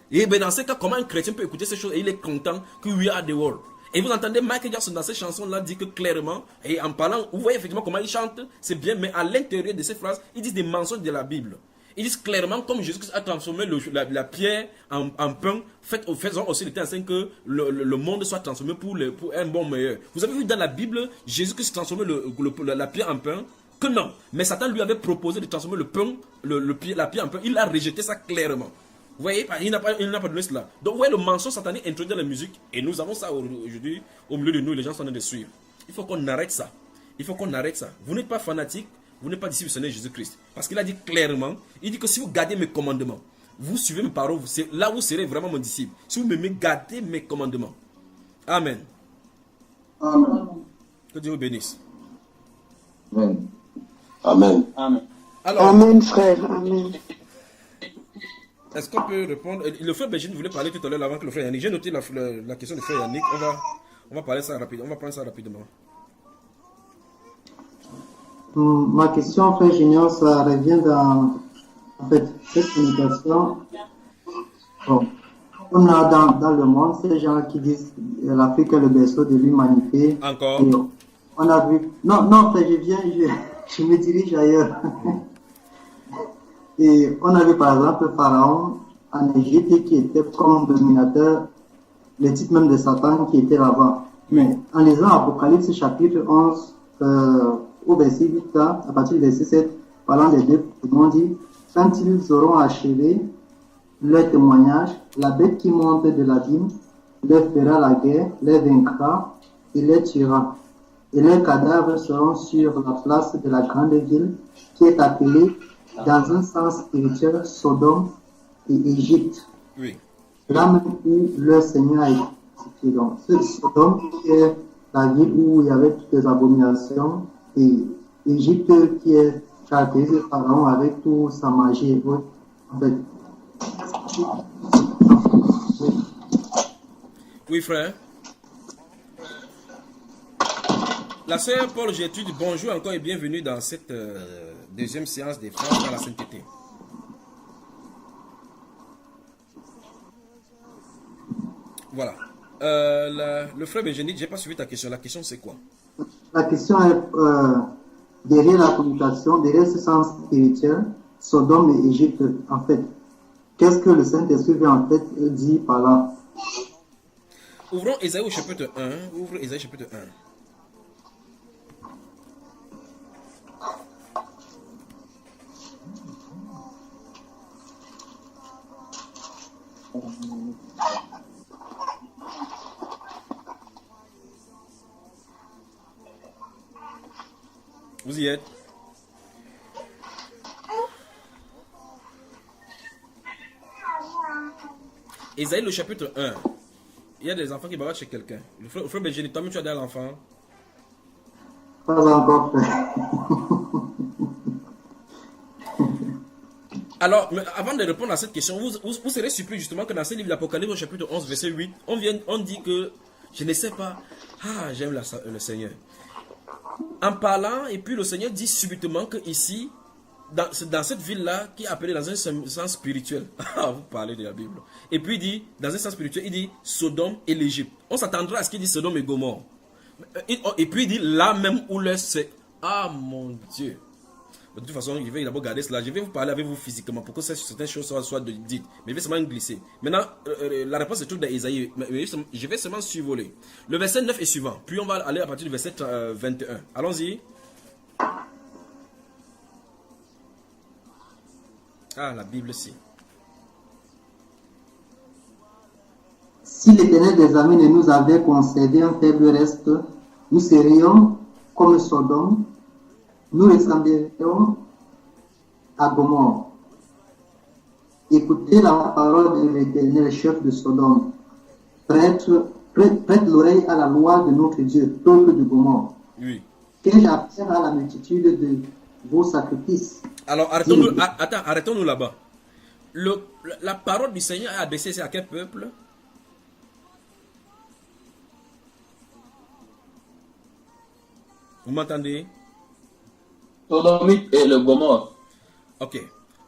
Et bien dans ce cas, comment un chrétien peut écouter ces choses et il est content que we are the world? Et vous entendez Michael Jackson dans ces chansons-là dit que clairement, et en parlant, vous voyez effectivement comment il chante, c'est bien, mais à l'intérieur de ces phrases, ils disent des mensonges de la Bible. Ils disent clairement, comme Jésus a transformé la pierre en pain, faisons aussi le temps que le monde soit transformé pour un bon meilleur. Vous avez vu dans la Bible, Jésus-Christ transformé la pierre en pain? Que non. Mais Satan lui avait proposé de transformer le pain, la pierre en pain. Il a rejeté ça clairement. Vous voyez, il n'a pas donné cela. Donc, vous voyez, le mensonge satanique introduit dans la musique. Et nous avons ça aujourd'hui au milieu de nous. Les gens sont en train de suivre. Il faut qu'on arrête ça. Vous n'êtes pas fanatique. Vous n'êtes pas disciple du Seigneur Jésus-Christ. Parce qu'il a dit clairement, il dit que si vous gardez mes commandements, vous suivez mes paroles, là vous serez vraiment mon disciple. Si vous m'aimez, gardez mes commandements. Amen. Amen. Que Dieu vous bénisse. Amen. Amen. Alors, Amen, frère. Amen. est-ce qu'on peut répondre? Le frère Benjamin voulait parler tout à l'heure avant que le frère Yannick. J'ai noté la question du frère Yannick. On va parler ça rapidement. On va prendre ça rapidement. Ma question, frère Junior, ça revient dans, en fait, cette communication. Bon, on a dans le monde ces gens qui disent l'Afrique est le berceau de l'humanité. Encore? On a vu. Non, frère, je me dirige ailleurs. Et on a vu par exemple Pharaon en Égypte qui était comme dominateur, le titre même de Satan qui était là-bas. Mais en lisant Apocalypse chapitre 11, au verset 8, là, à partir du verset 7, parlant des deux, ils m'ont dit, quand ils auront achevé leur témoignage, la bête qui monte de l'abîme leur fera la guerre, les vaincra et les tuera. Et leurs cadavres seront sur la place de la grande ville qui est appelée, dans un sens spirituel, Sodome et Égypte. Oui. Là même où leur Seigneur a été crucifié. Donc, ce Sodome qui est la ville où il y avait toutes les abominations, et Égypte qui est caractérisée par Pharaon avec toute sa magie. En fait. Oui, frère. La sœur Paul Gertrude, bonjour encore et bienvenue dans cette deuxième séance des frères dans la sainteté. Voilà. Le frère Benjamin, j'ai pas suivi ta question. La question c'est quoi? La question est derrière la communication, derrière ce sens spirituel, Sodome et Égypte, en fait. Qu'est-ce que le Saint-Esprit veut en fait dire par là? Ouvrons Ésaïe au chapitre 1. Ouvre Ésaïe chapitre 1. Vous y êtes? Ésaïe le chapitre 1. Il y a des enfants qui bavattent chez quelqu'un. Le frère Benjamin, toi-même tu as des enfants? Pas encore fait. Alors, mais avant de répondre à cette question, vous serez surpris justement que dans ce livre d'Apocalypse au chapitre 11, verset 8, on dit que je ne sais pas. Ah, j'aime le Seigneur. En parlant, et puis le Seigneur dit subitement que ici, dans cette ville-là, qui est appelée dans un sens spirituel, vous parlez de la Bible, et puis il dit, dans un sens spirituel, il dit Sodome et l'Égypte. On s'attendra à ce qu'il dit Sodome et Gomorrhe. Et puis il dit là même où le c'est. Ah mon Dieu. De toute façon, je vais d'abord garder cela. Je vais vous parler avec vous physiquement pour que certaines choses soient dites. Mais je vais seulement glisser. Maintenant, la réponse se trouve dans Ésaïe. Je vais seulement survoler. Le verset 9 est suivant. Puis on va aller à partir du verset 21. Allons-y. Ah, la Bible, si. Si l'Éternel des armées ne nous avait conservé un faible reste, nous serions comme Sodome, nous ressemblerions à Gomorrhe. Écoutez la parole de l'Éternel, chef de Sodome. Prête l'oreille à la loi de notre Dieu, peuple de Gomorrhe. Oui. Qu'ai-je à faire à la multitude de vos sacrifices? Alors, arrêtons-nous là-bas. La parole du Seigneur est adressée à quel peuple? Vous m'entendez? Sodomite et le Gomorrhe. Ok.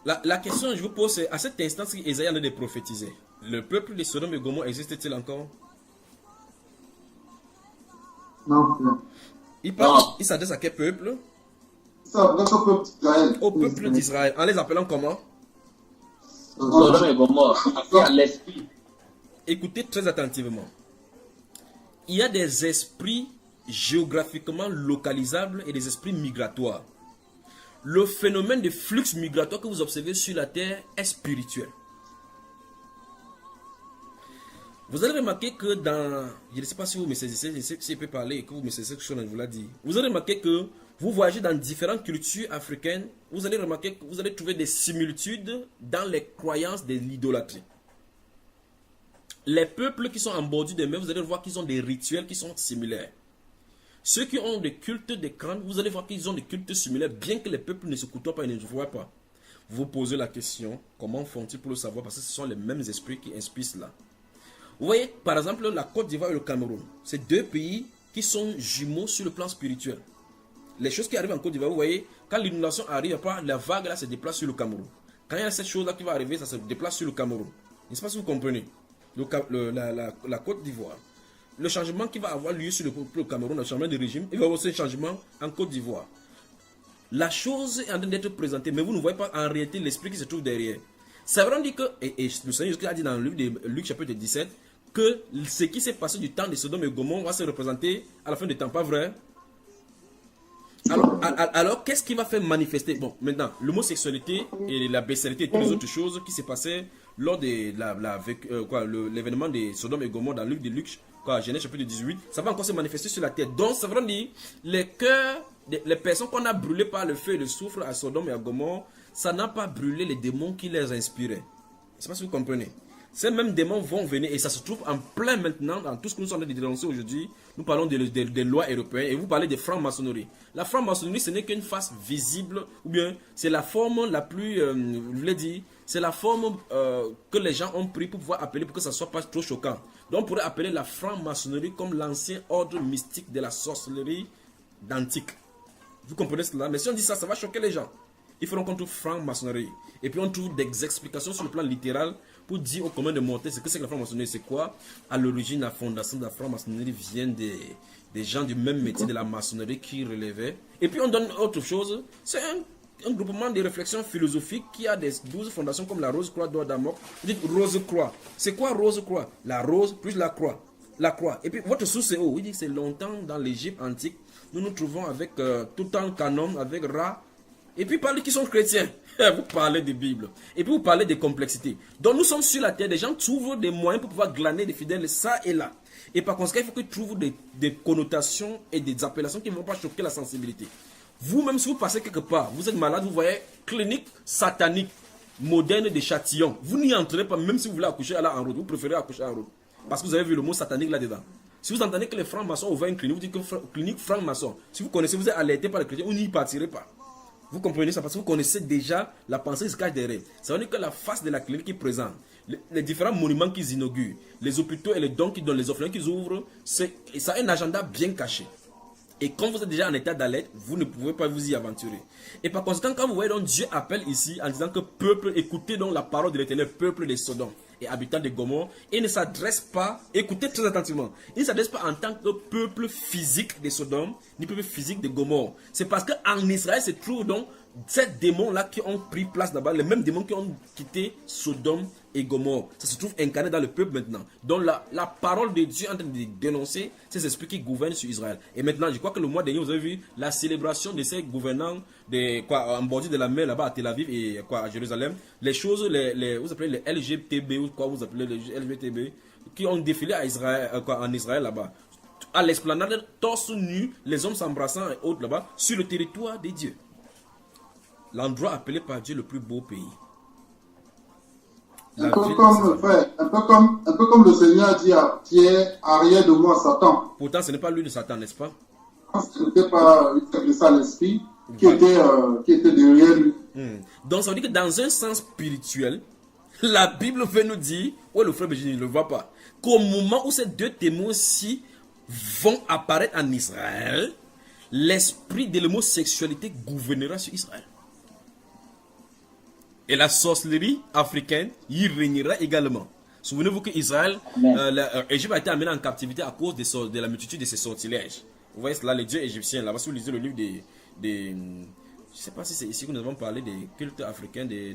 La question que je vous pose, c'est à cet instant qu'Ésaïe en a de prophétiser. Le peuple de Sodome et Gomorrhe existe-t-il encore? Non. Il s'adresse à quel peuple? Ça s'adresse au peuple d'Israël. Au peuple d'Israël. En les appelant comment? Sodome et Gomorrhe. À l'esprit. Écoutez très attentivement. Il y a des esprits géographiquement localisables et des esprits migratoires. Le phénomène de flux migratoire que vous observez sur la terre est spirituel. Vous allez remarquer que dans... Je ne sais pas si vous me saisissez, si je peux parler et que vous me saisissez ce que je vous l'ai dit. Vous allez remarquer que vous voyagez dans différentes cultures africaines. Vous allez remarquer que vous allez trouver des similitudes dans les croyances de l'idolâtrie. Les peuples qui sont en bordure des mers, vous allez voir qu'ils ont des rituels qui sont similaires. Ceux qui ont des cultes des crânes, vous allez voir qu'ils ont des cultes similaires, bien que les peuples ne se côtoient pas et ne se voient pas. Vous vous posez la question, comment font-ils pour le savoir? Parce que ce sont les mêmes esprits qui inspirent cela. Vous voyez, par exemple, la Côte d'Ivoire et le Cameroun. C'est deux pays qui sont jumeaux sur le plan spirituel. Les choses qui arrivent en Côte d'Ivoire, vous voyez, quand l'inondation arrive, la vague là se déplace sur le Cameroun. Quand il y a cette chose là qui va arriver, ça se déplace sur le Cameroun. N'est-ce pas si vous comprenez? La Côte d'Ivoire. Le changement qui va avoir lieu sur le Cameroun, le changement de régime, il va y avoir aussi un changement en Côte d'Ivoire. La chose est en train d'être présentée, mais vous ne voyez pas en réalité l'esprit qui se trouve derrière. Ça veut dire que, et le Seigneur a dit dans le livre de Luc chapitre 17, que ce qui s'est passé du temps de Sodome et Gomorrhe va se représenter à la fin du temps, pas vrai? Alors qu'est-ce qui va faire manifester? Bon, maintenant, l'homosexualité et la bestialité et toutes les autres choses qui s'est passé lors de l'événement de Sodome et Gomorrhe dans le livre de Luc, Genèse chapitre 18, ça va encore se manifester sur la terre. Donc, ça veut dire les cœurs, les personnes qu'on a brûlées par le feu et le soufre à Sodome et à Gomorrhe, ça n'a pas brûlé les démons qui les inspiraient. Je ne sais pas si vous comprenez. Ces mêmes démons vont venir et ça se trouve en plein maintenant dans tout ce que nous sommes en train de dénoncer aujourd'hui. Nous parlons des lois européennes et vous parlez de franc-maçonnerie. La franc-maçonnerie, ce n'est qu'une face visible, ou bien c'est la forme la plus, je voulais dire, c'est la forme que les gens ont pris pour pouvoir appeler, pour que ça ne soit pas trop choquant. Donc on pourrait appeler la franc-maçonnerie comme l'ancien ordre mystique de la sorcellerie d'antique. Vous comprenez cela? Mais si on dit ça, ça va choquer les gens. Il faudra qu'on trouve franc-maçonnerie. Et puis on trouve des explications sur le plan littéral pour dire au commun de monter ce que c'est que la franc-maçonnerie. C'est quoi? À l'origine, la fondation de la franc-maçonnerie vient des gens du même métier de la maçonnerie qui relevaient. Et puis on donne autre chose. C'est un groupement de réflexions philosophiques qui a des 12 fondations comme la Rose-Croix d'Amoc. Vous dites Rose-Croix. C'est quoi Rose-Croix? La rose plus la croix. La croix. Et puis votre source c'est où? Oui, c'est longtemps dans l'Égypte antique. Nous nous trouvons avec Toutankhamon, avec Ra. Et puis parlez qui sont chrétiens. Vous parlez de Bible. Et puis vous parlez de complexité. Donc nous sommes sur la terre. Des gens trouvent des moyens pour pouvoir glaner des fidèles ça et là. Et par conséquent, il faut qu'ils trouvent des connotations et des appellations qui ne vont pas choquer la sensibilité. Vous-même, si vous passez quelque part, vous êtes malade, vous voyez clinique satanique moderne de Châtillon. Vous n'y entrez pas, même si vous voulez accoucher là en route. Vous préférez accoucher en route. Parce que vous avez vu le mot satanique là-dedans. Si vous entendez que les francs-maçons ont ouvert une clinique, vous dites que clinique franc-maçon. Si vous connaissez, vous êtes alerté par les chrétiens, vous n'y partirez pas. Vous comprenez ça parce que vous connaissez déjà la pensée qui se cache derrière. Ça veut dire que la face de la clinique est présente. Les différents monuments qu'ils inaugurent, les hôpitaux et les dons qu'ils donnent, les orphelins qu'ils ouvrent, ça a un agenda bien caché. Et quand vous êtes déjà en état d'alerte, vous ne pouvez pas vous y aventurer. Et par conséquent, quand vous voyez donc Dieu appelle ici en disant que peuple, écoutez donc la parole de l'Éternel, peuple de Sodome et habitants de Gomorrhe, il ne s'adresse pas, écoutez très attentivement, il ne s'adresse pas en tant que peuple physique de Sodome, ni peuple physique de Gomorrhe. C'est parce qu'en Israël se trouvent donc ces démons-là qui ont pris place là-bas, les mêmes démons qui ont quitté Sodome et Gomorrhe, ça se trouve incarné dans le peuple maintenant. Donc la parole de Dieu est en train de dénoncer ces esprits qui gouvernent sur Israël. Et maintenant, je crois que le mois dernier, vous avez vu la célébration de ces gouvernants en bordure de la mer là-bas à Tel Aviv et à Jérusalem. Les choses, vous appelez les LGTB ou quoi vous appelez les LGTB, qui ont défilé à Israël, en Israël là-bas. À l'esplanade, torse nu, les hommes s'embrassant et autres là-bas, sur le territoire des dieux. L'endroit appelé par Dieu le plus beau pays. Un peu comme le Seigneur dit à Pierre, arrière de moi, Satan. Pourtant, ce n'est pas lui de Satan, n'est-ce pas? Ce n'était pas l'esprit qui était derrière lui. Donc, ça veut dire que dans un sens spirituel, la Bible veut nous dire, le frère Béjini ne le voit pas, qu'au moment où ces deux témoins-ci vont apparaître en Israël, l'esprit de l'homosexualité gouvernera sur Israël. Et la sorcellerie africaine y régnera également. Souvenez-vous que Israël, l'Égypte a été amenée en captivité à cause de la multitude de ses sortilèges. Vous voyez cela, les dieux égyptiens. Là-bas, si vous lisez le livre des je ne sais pas si c'est ici que nous avons parlé des cultes africains, de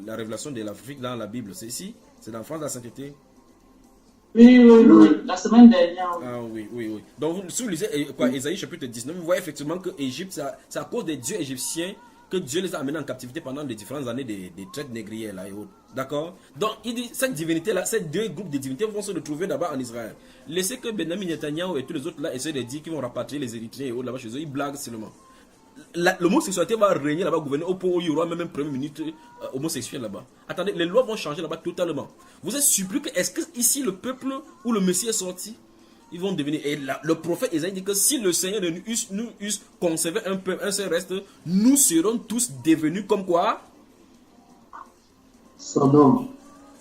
la révélation de l'Afrique dans la Bible. C'est ici? C'est dans France de la Sainteté? Oui, la semaine dernière. Ah oui. Donc, si vous lisez Ésaïe chapitre 19, vous voyez effectivement que l'Égypte, c'est à cause des dieux égyptiens que Dieu les a amenés en captivité pendant les différentes années des traites négrières là et autres. D'accord? Donc, il dit, cette divinité-là, ces deux groupes de divinités vont se retrouver d'abord en Israël. Laissez que Benjamin Netanyahu et tous les autres là essaient de dire qu'ils vont rapatrier les Érythréens et autres là-bas chez eux. Ils blaguent seulement. L'homosexualité va régner là-bas, gouverner au point où il y aura même un premier ministre homosexuel là-bas. Attendez, les lois vont changer là-bas totalement. Vous êtes surpris que, est-ce que ici le peuple où le Messie est sorti, ils vont devenir. Et le prophète Isaïe dit que si le Seigneur nous eût conservé un peu, un seul reste, nous serons tous devenus comme quoi? Sodome.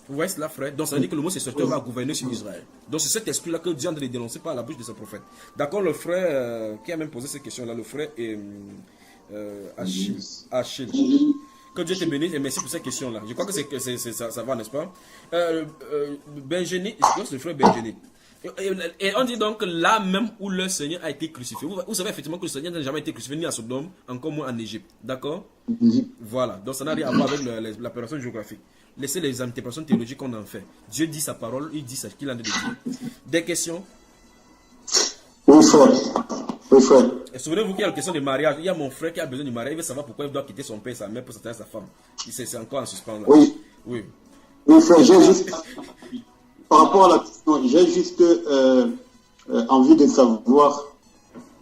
Vous voyez cela, frère? Donc ça veut dire que l'homosexualité va gouverner sur Israël. Donc c'est cet esprit-là que Dieu a dénoncé par la bouche de ce prophète. D'accord, le frère qui a même posé cette question-là, le frère Achille. Que Dieu te bénisse et merci pour cette question-là. Je crois que ça va, n'est-ce pas? Benjeni, je pense que c'est le frère Benjeni. Et on dit donc là même où le Seigneur a été crucifié. Vous savez effectivement que le Seigneur n'a jamais été crucifié ni à Sodome, encore moins en Égypte. D'accord? Voilà. Donc ça n'a rien à voir avec la personne géographique. Laissez les interprétations théologiques qu'on en fait. Dieu dit sa parole, il dit ce qu'il en est de dire. Des questions? Oui, frère. Souvenez-vous qu'il y a la question de mariage. Il y a mon frère qui a besoin du mariage. Il veut savoir pourquoi il doit quitter son père et sa mère pour s'intéresser à sa femme. C'est encore en suspens là. Oui, frère, j'ai juste... Par rapport à la question, j'ai juste envie de savoir,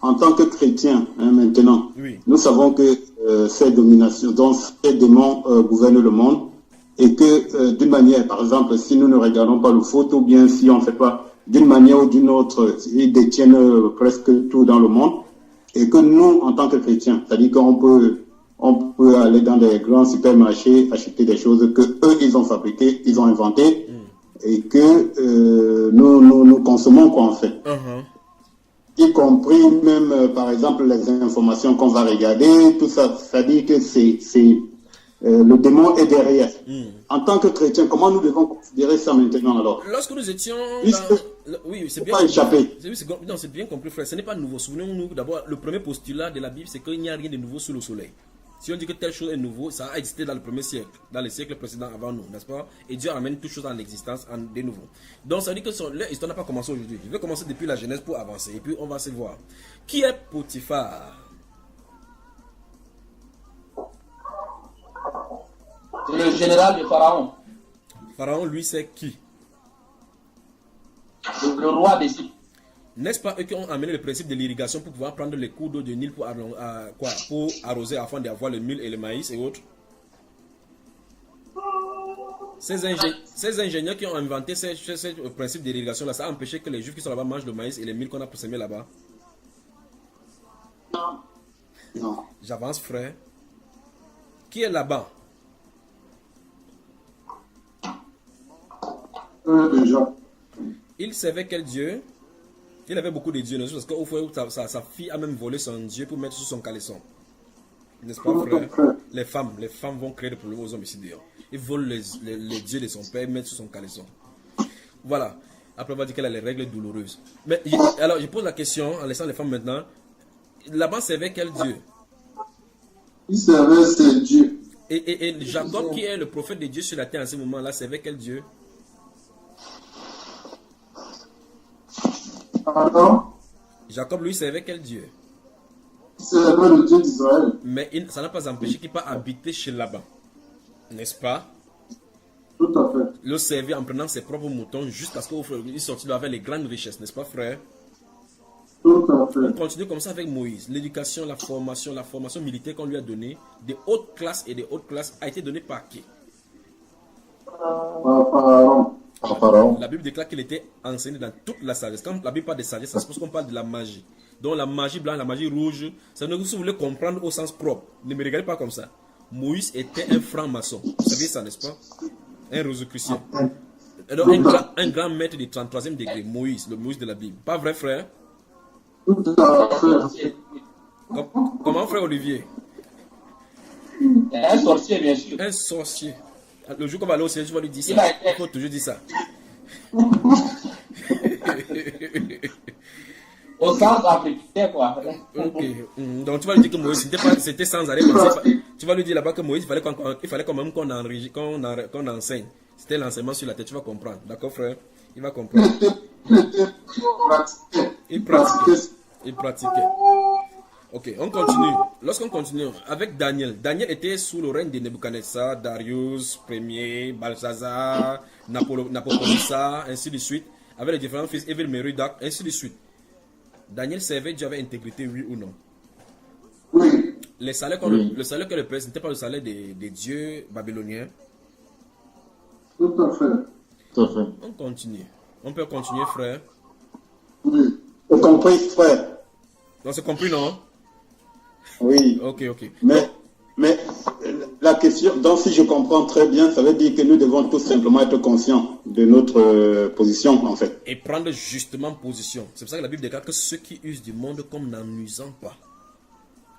en tant que chrétien, maintenant, nous savons que ces dominations, donc ces démons gouvernent le monde, et que d'une manière, par exemple, si nous ne regardons pas le foot, ou bien si on ne fait pas d'une manière ou d'une autre, ils détiennent presque tout dans le monde, et que nous, en tant que chrétiens, c'est-à-dire qu'on peut aller dans des grands supermarchés, acheter des choses que eux ils ont fabriquées, ils ont inventées, et que nous consommons quoi en fait. Y compris même, par exemple, les informations qu'on va regarder, tout ça, c'est-à-dire que le démon est derrière. En tant que chrétien, comment nous devons considérer ça maintenant alors? Lorsque nous étions oui, c'est bien. Pas échapper. Non, c'est bien compris, frère. Ce n'est pas nouveau. Souvenons-nous d'abord, le premier postulat de la Bible, c'est qu'il n'y a rien de nouveau sous le soleil. Si on dit que telle chose est nouveau, ça a existé dans le premier siècle, dans les siècles précédents avant nous, n'est-ce pas? Et Dieu ramène toute chose en existence de nouveau. Donc ça veut dire que l'histoire n'a pas commencé aujourd'hui. Je vais commencer depuis la Genèse pour avancer. Et puis on va se voir. Qui est Potiphar? C'est le général de Pharaon. Pharaon, lui, c'est qui? Le roi d'Égypte. N'est-ce pas eux qui ont amené le principe de l'irrigation pour pouvoir prendre les cours d'eau du Nil pour arroser afin d'avoir le mil et le maïs et autres? Ces ingénieurs qui ont inventé ce principe d'irrigation là, ça a empêché que les Juifs qui sont là-bas mangent le maïs et les mil qu'on a semé là-bas? Non. J'avance, frère. Qui est là-bas? Déjà. Il servait quel Dieu? Il avait beaucoup de dieux, parce qu'au fond, sa fille a même volé son Dieu pour mettre sous son caleçon. N'est-ce pas, frère? Les femmes vont créer des problèmes aux hommes ici dehors. Ils volent les dieux de son père et mettent sous son caleçon. Voilà. Après, on va dire qu'elle a les règles douloureuses. Mais, alors, je pose la question en laissant les femmes maintenant. Là-bas, servait quel Dieu? Il servait ses dieux. Et Jacob, qui est le prophète de Dieu sur la terre en ce moment-là, servait quel Dieu? Pardon? Jacob, lui, servait quel Dieu? Il servait le Dieu d'Israël. Mais ça n'a pas empêché qu'il pas habiter chez Laban. N'est-ce pas? Tout à fait. Le servir en prenant ses propres moutons jusqu'à ce qu'il sortit avec les grandes richesses, n'est-ce pas, frère? Tout à fait. On continue comme ça avec Moïse. L'éducation, la formation militaire qu'on lui a donnée, des hautes classes et des hautes classes, a été donnée par qui? Par Pharaon. La Bible déclare qu'il était enseigné dans toute la sagesse. Quand la Bible parle de sagesse, c'est parce qu'on parle de la magie. Donc la magie blanche, la magie rouge, ça veut dire que si vous voulez comprendre au sens propre, ne me regardez pas comme ça. Moïse était un franc-maçon. Vous savez ça, n'est-ce pas? Un rosicrucien. Alors, un grand maître du 33e degré, Moïse, le Moïse de la Bible. Pas vrai, frère? Tout à fait. Comment, frère Olivier? Un sorcier, bien sûr. Un sorcier. Le jour qu'on va aller au ciel, je vais lui dire ça. Il faut toujours dire ça. Au sens africain, quoi. Ok. Donc tu vas lui dire que Moïse, c'était sans arrêt. Tu vas lui dire là-bas que Moïse, il fallait quand même qu'on enseigne. C'était l'enseignement sur la tête, tu vas comprendre. D'accord, frère? Il va comprendre. Il pratiquait. Ok, on continue. Lorsqu'on continue avec Daniel, Daniel était sous le règne de Nebuchadnezzar, Darius Ier, Belshazzar, Napoléon, ainsi de suite, avec les différents fils, Evil Merodach, ainsi de suite. Daniel servait Dieu avec intégrité, oui ou non? Oui. Le salaire que le presse n'était pas le salaire des dieux babyloniens. Tout à fait. On continue. On peut continuer, frère. Oui. Vous compris, frère? Non, c'est compris, non? Oui. Ok. Mais la question, donc si je comprends très bien, ça veut dire que nous devons tout simplement être conscients de notre position, en fait. Et prendre justement position. C'est pour ça que la Bible déclare que ceux qui usent du monde comme n'en usant pas.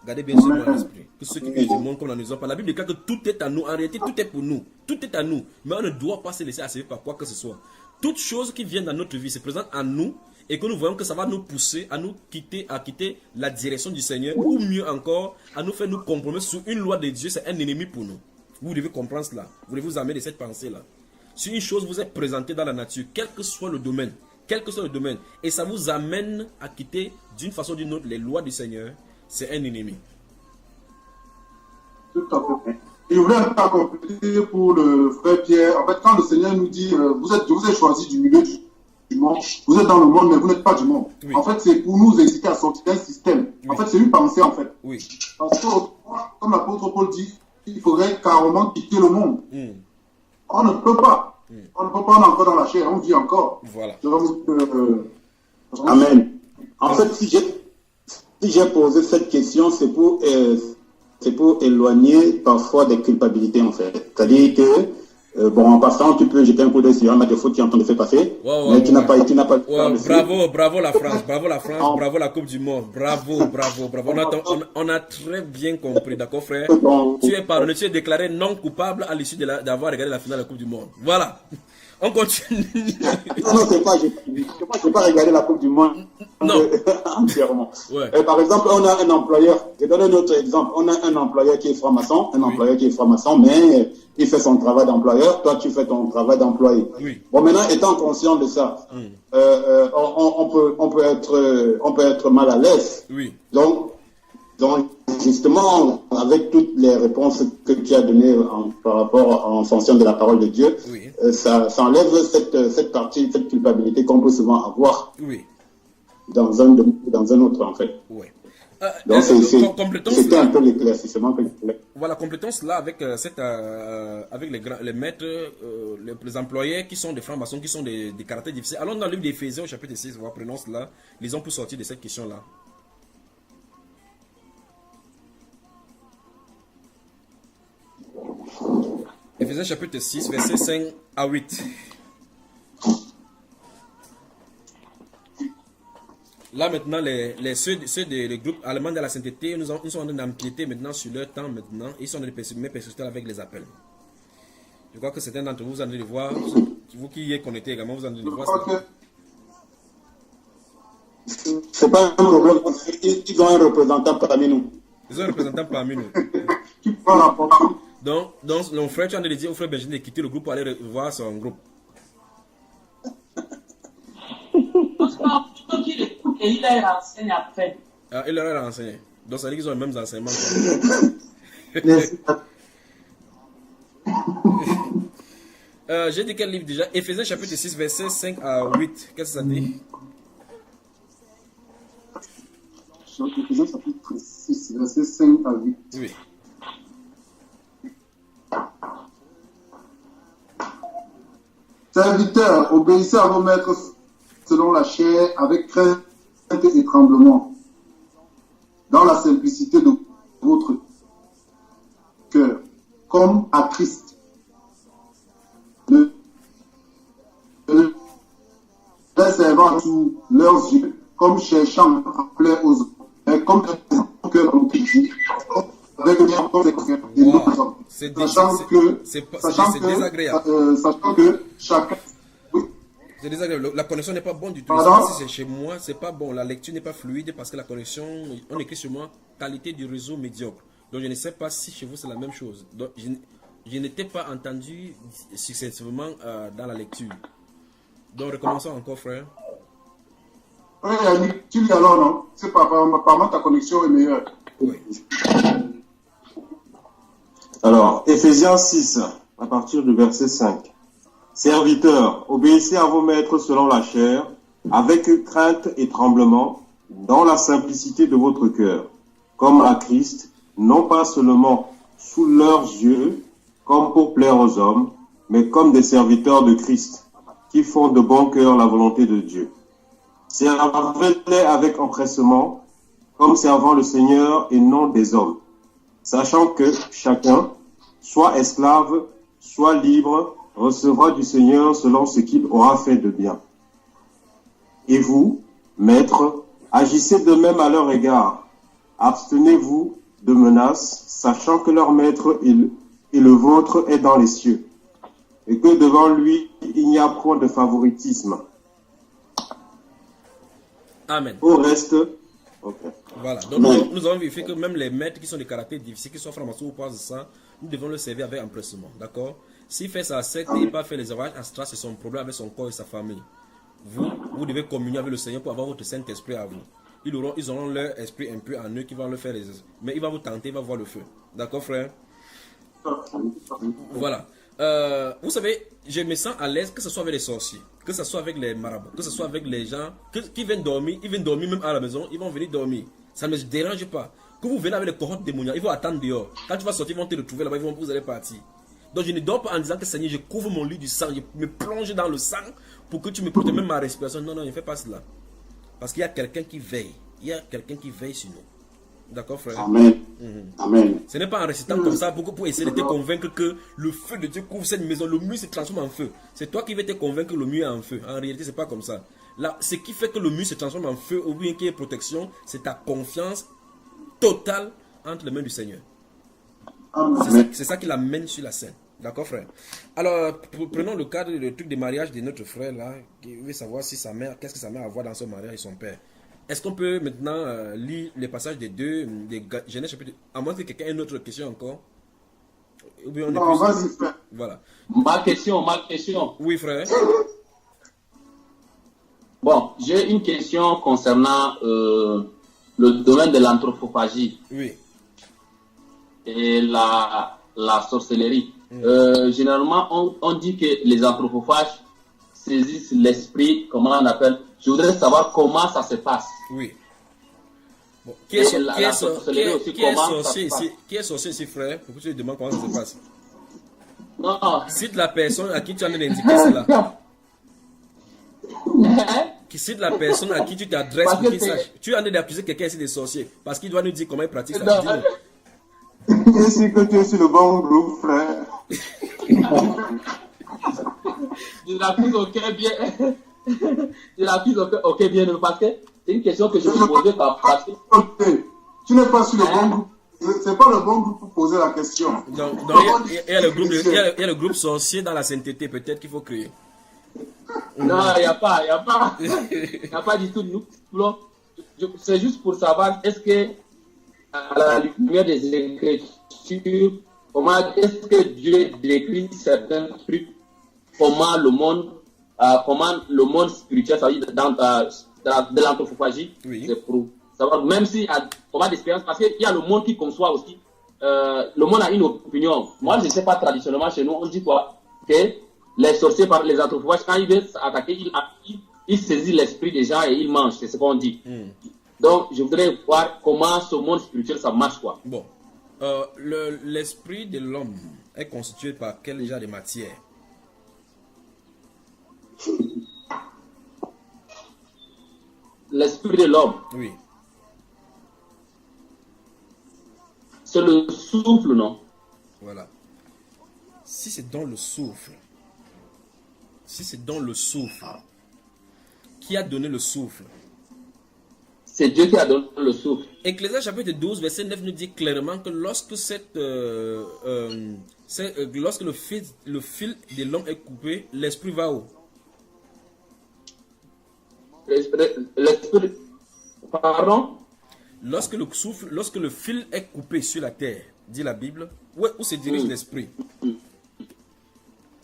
Gardez bien ce mot à l'esprit. Que ceux qui usent du monde comme n'en usant pas. La Bible déclare que tout est à nous. En réalité, tout est pour nous. Tout est à nous. Mais on ne doit pas se laisser assaillir par quoi que ce soit. Toute chose qui vient dans notre vie se présente à nous et que nous voyons que ça va nous pousser à quitter la direction du Seigneur, ou mieux encore, à nous faire nous compromettre sur une loi de Dieu. C'est un ennemi pour nous. Vous devez comprendre cela. Vous devez vous amener de cette pensée-là. Si une chose vous est présentée dans la nature, quel que soit le domaine, et ça vous amène à quitter d'une façon ou d'une autre les lois du Seigneur, c'est un ennemi. Tout à fait. Et je voulais pas compléter pour le frère Pierre. En fait, quand le Seigneur nous dit, je vous ai choisi du milieu du monde, vous êtes dans le monde, mais vous n'êtes pas du monde. Oui. En fait, c'est pour nous inciter à sortir d'un système. Oui. En fait, c'est une pensée, en fait. Oui. Parce que, comme l'apôtre Paul dit, il faudrait carrément quitter le monde. On ne peut pas. On ne peut pas, on est encore dans la chair, on vit encore. Voilà. Amen. En fait, si j'ai posé cette question, c'est pour éloigner parfois des culpabilités, en fait. C'est-à-dire que, en passant, tu peux jeter un coup d'œil sur un match de foot qui est en train de faire passer, mais tu n'as pas bravo la France, bravo la Coupe du Monde, bravo. On a très bien compris, d'accord, frère? Tu es pardonné, tu es déclaré non coupable à l'issue d'avoir regardé la finale de la Coupe du Monde. Voilà. On continue. Non, c'est pas, j'ai pas regardé la Coupe du Monde entièrement. Ouais. Par exemple, on a un employeur, je donne un autre exemple, on a un employeur qui est franc-maçon, mais il fait son travail d'employeur, toi tu fais ton travail d'employé. Oui. Bon, maintenant, étant conscient de ça, on peut être mal à l'aise. Oui. Donc, justement, avec toutes les réponses que tu as données par rapport en fonction de la parole de Dieu, oui. Ça enlève cette partie, cette culpabilité qu'on peut souvent avoir dans un autre, en fait. Oui. Donc, c'était un peu l'éclaircissement que je voulais. Voilà, complétons cela avec, avec les maîtres, les employés qui sont des francs-maçons, qui sont des caractères difficiles. Allons dans le livre d'Éphésiens au chapitre 6, prenons cela, lisons pour sortir de cette question-là. Éphésiens chapitre 6, versets 5 à 8. Là maintenant, ceux des groupes allemands de la sainteté, nous sommes en train d'empiéter maintenant sur leur temps maintenant. Ils sont en train de persécuter avec les appels. Je crois que certains d'entre vous, vous en train de voir, vous qui y êtes connectés également, vous en train de voir ça. C'est pas un problème, ils ont un représentant parmi nous. Ils ont un représentant parmi nous. Qui prend la parole. Donc, mon frère, tu as dit au frère Benjamin de quitter le groupe pour aller voir son groupe. qu'il écoute et il leur enseigne après. Ah, il leur a enseigné. Donc, ça veut dire qu'ils ont les mêmes enseignements. J'ai dit quel livre déjà? Éphésiens chapitre 6, versets 5 à 8. Qu'est-ce que ça dit? Éphésiens chapitre 6, versets 5 à 8. Oui. Serviteurs, obéissez à vos maîtres selon la chair, avec crainte et tremblement, dans la simplicité de votre cœur, comme à Christ. Ne les servant sous leurs yeux, comme cherchant à plaire aux autres, mais comme un cœur rempli, avec une conséquence. Sachant que chacun. C'est désagréable. La connexion n'est pas bonne du tout. Si c'est chez moi, c'est pas bon. La lecture n'est pas fluide parce que la connexion, on écrit sur moi, qualité du réseau médiocre. Donc je ne sais pas si chez vous c'est la même chose. Donc je n'étais pas entendu successivement dans la lecture. Donc recommençons encore, frère. Oui, tu lis alors, non? C'est pas apparemment ta connexion est meilleure. Oui. Alors, Éphésiens 6, à partir du verset 5. Serviteurs, obéissez à vos maîtres selon la chair, avec crainte et tremblement, dans la simplicité de votre cœur, comme à Christ, non pas seulement sous leurs yeux, comme pour plaire aux hommes, mais comme des serviteurs de Christ, qui font de bon cœur la volonté de Dieu. Servez-les avec empressement, comme servant le Seigneur et non des hommes, sachant que chacun, soit esclave, soit libre, recevra du Seigneur selon ce qu'il aura fait de bien. Et vous, maîtres, agissez de même à leur égard. Abstenez-vous de menaces, sachant que leur maître et le vôtre est dans les cieux, et que devant lui, il n'y a point de favoritisme. Amen. Au reste, okay. Voilà. Donc nous avons vérifié que même les maîtres qui sont des caractères difficiles, qui sont francs-maçons ou pas de ça, nous devons le servir avec empressement. D'accord? S'il fait sa secte et il pas fait les ouvrages astrales, c'est son problème avec son corps et sa famille. Vous devez communier avec le Seigneur pour avoir votre Saint-Esprit à vous. Ils auront leur esprit un peu en eux qui va le faire les... Mais il va vous tenter, il va voir le feu. D'accord, frère? Voilà. Vous savez, je me sens à l'aise que ce soit avec les sorciers, que ce soit avec les marabouts, que ce soit avec les gens qui viennent dormir. Ils viennent dormir même à la maison, ils vont venir dormir. Ça ne me dérange pas. Que vous venez avec les cohortes démoniaques, ils vont attendre dehors. Quand tu vas sortir, ils vont te retrouver là-bas, vous allez partir. Donc je ne dors pas en disant que Seigneur, je couvre mon lit du sang, je me plonge dans le sang pour que tu me protèges même ma respiration. Non, non, je ne fais pas cela. Parce qu'il y a quelqu'un qui veille. Il y a quelqu'un qui veille sur nous. D'accord, frère? Amen. Amen. Ce n'est pas en récitant comme ça pour essayer de te convaincre que le feu de Dieu couvre cette maison. Le mur se transforme en feu. C'est toi qui veux te convaincre que le mur est en feu. En réalité, ce n'est pas comme ça. Là, ce qui fait que le mur se transforme en feu ou bien qu'il y ait protection, c'est ta confiance totale entre les mains du Seigneur. C'est ça qui l'amène sur la scène. D'accord, frère? Alors, prenons le cadre, le truc des mariages de notre frère là, qui veut savoir si sa mère, qu'est-ce que sa mère a à voir dans son mariage et son père. Est-ce qu'on peut maintenant lire les passages des deux, des Genèse chapitre, à moins que quelqu'un ait une autre question encore? Ou bien on est plus... vas-y, frère. Voilà. Ma question. Oui, frère. Bon, j'ai une question concernant le domaine de l'anthropophagie. Oui. Et la sorcellerie. Généralement, on dit que les anthropophages saisissent l'esprit, comment on appelle. Je voudrais savoir comment ça se passe. Oui. Bon, qui est sorcier ici, frère? Pourquoi tu te demandes comment ça se passe? Non. Cite la personne à qui tu en as indiqué cela. Cite la personne à qui tu t'adresses pour qu'il sache. Tu en es d'accuser quelqu'un ici de sorcier parce qu'il doit nous dire comment il pratique ça. Est-ce que tu es sur le bon groupe, frère? Je l'accuse ok bien, parce que c'est une question que je me posais par pratique. Tu n'es pas sur le bon groupe. C'est pas le bon groupe pour poser la question. Donc il y a le groupe sorcier dans la sainteté, peut-être qu'il faut créer. Non, il n'y a pas. Il n'y a pas du tout. C'est juste pour savoir, est-ce que la lumière des Écritures, comment est-ce que Dieu décrit certains trucs, comment le monde spirituel, ça veut dire de l'anthropophagie, c'est pour savoir, même si on a d'expérience, parce qu'il y a le monde qui conçoit aussi, le monde a une opinion. Moi, je ne sais pas, traditionnellement, chez nous, on dit quoi? Que les sorciers, par les anthropophages, quand ils veulent attaquer, ils saisissent l'esprit des gens et ils mangent, c'est ce qu'on dit. Donc, je voudrais voir comment ce monde spirituel, ça marche, quoi. Bon. L'esprit de l'homme est constitué par quel genre de matière? L'esprit de l'homme. Oui. C'est le souffle, non? Voilà. Si c'est dans le souffle, qui a donné le souffle? C'est Dieu qui a donné le souffle. Ecclésiaste chapitre 12, verset 9 nous dit clairement que lorsque lorsque le fil de l'homme est coupé, l'esprit va où? L'esprit, pardon? Lorsque le fil est coupé sur la terre, dit la Bible, où se dirige l'esprit?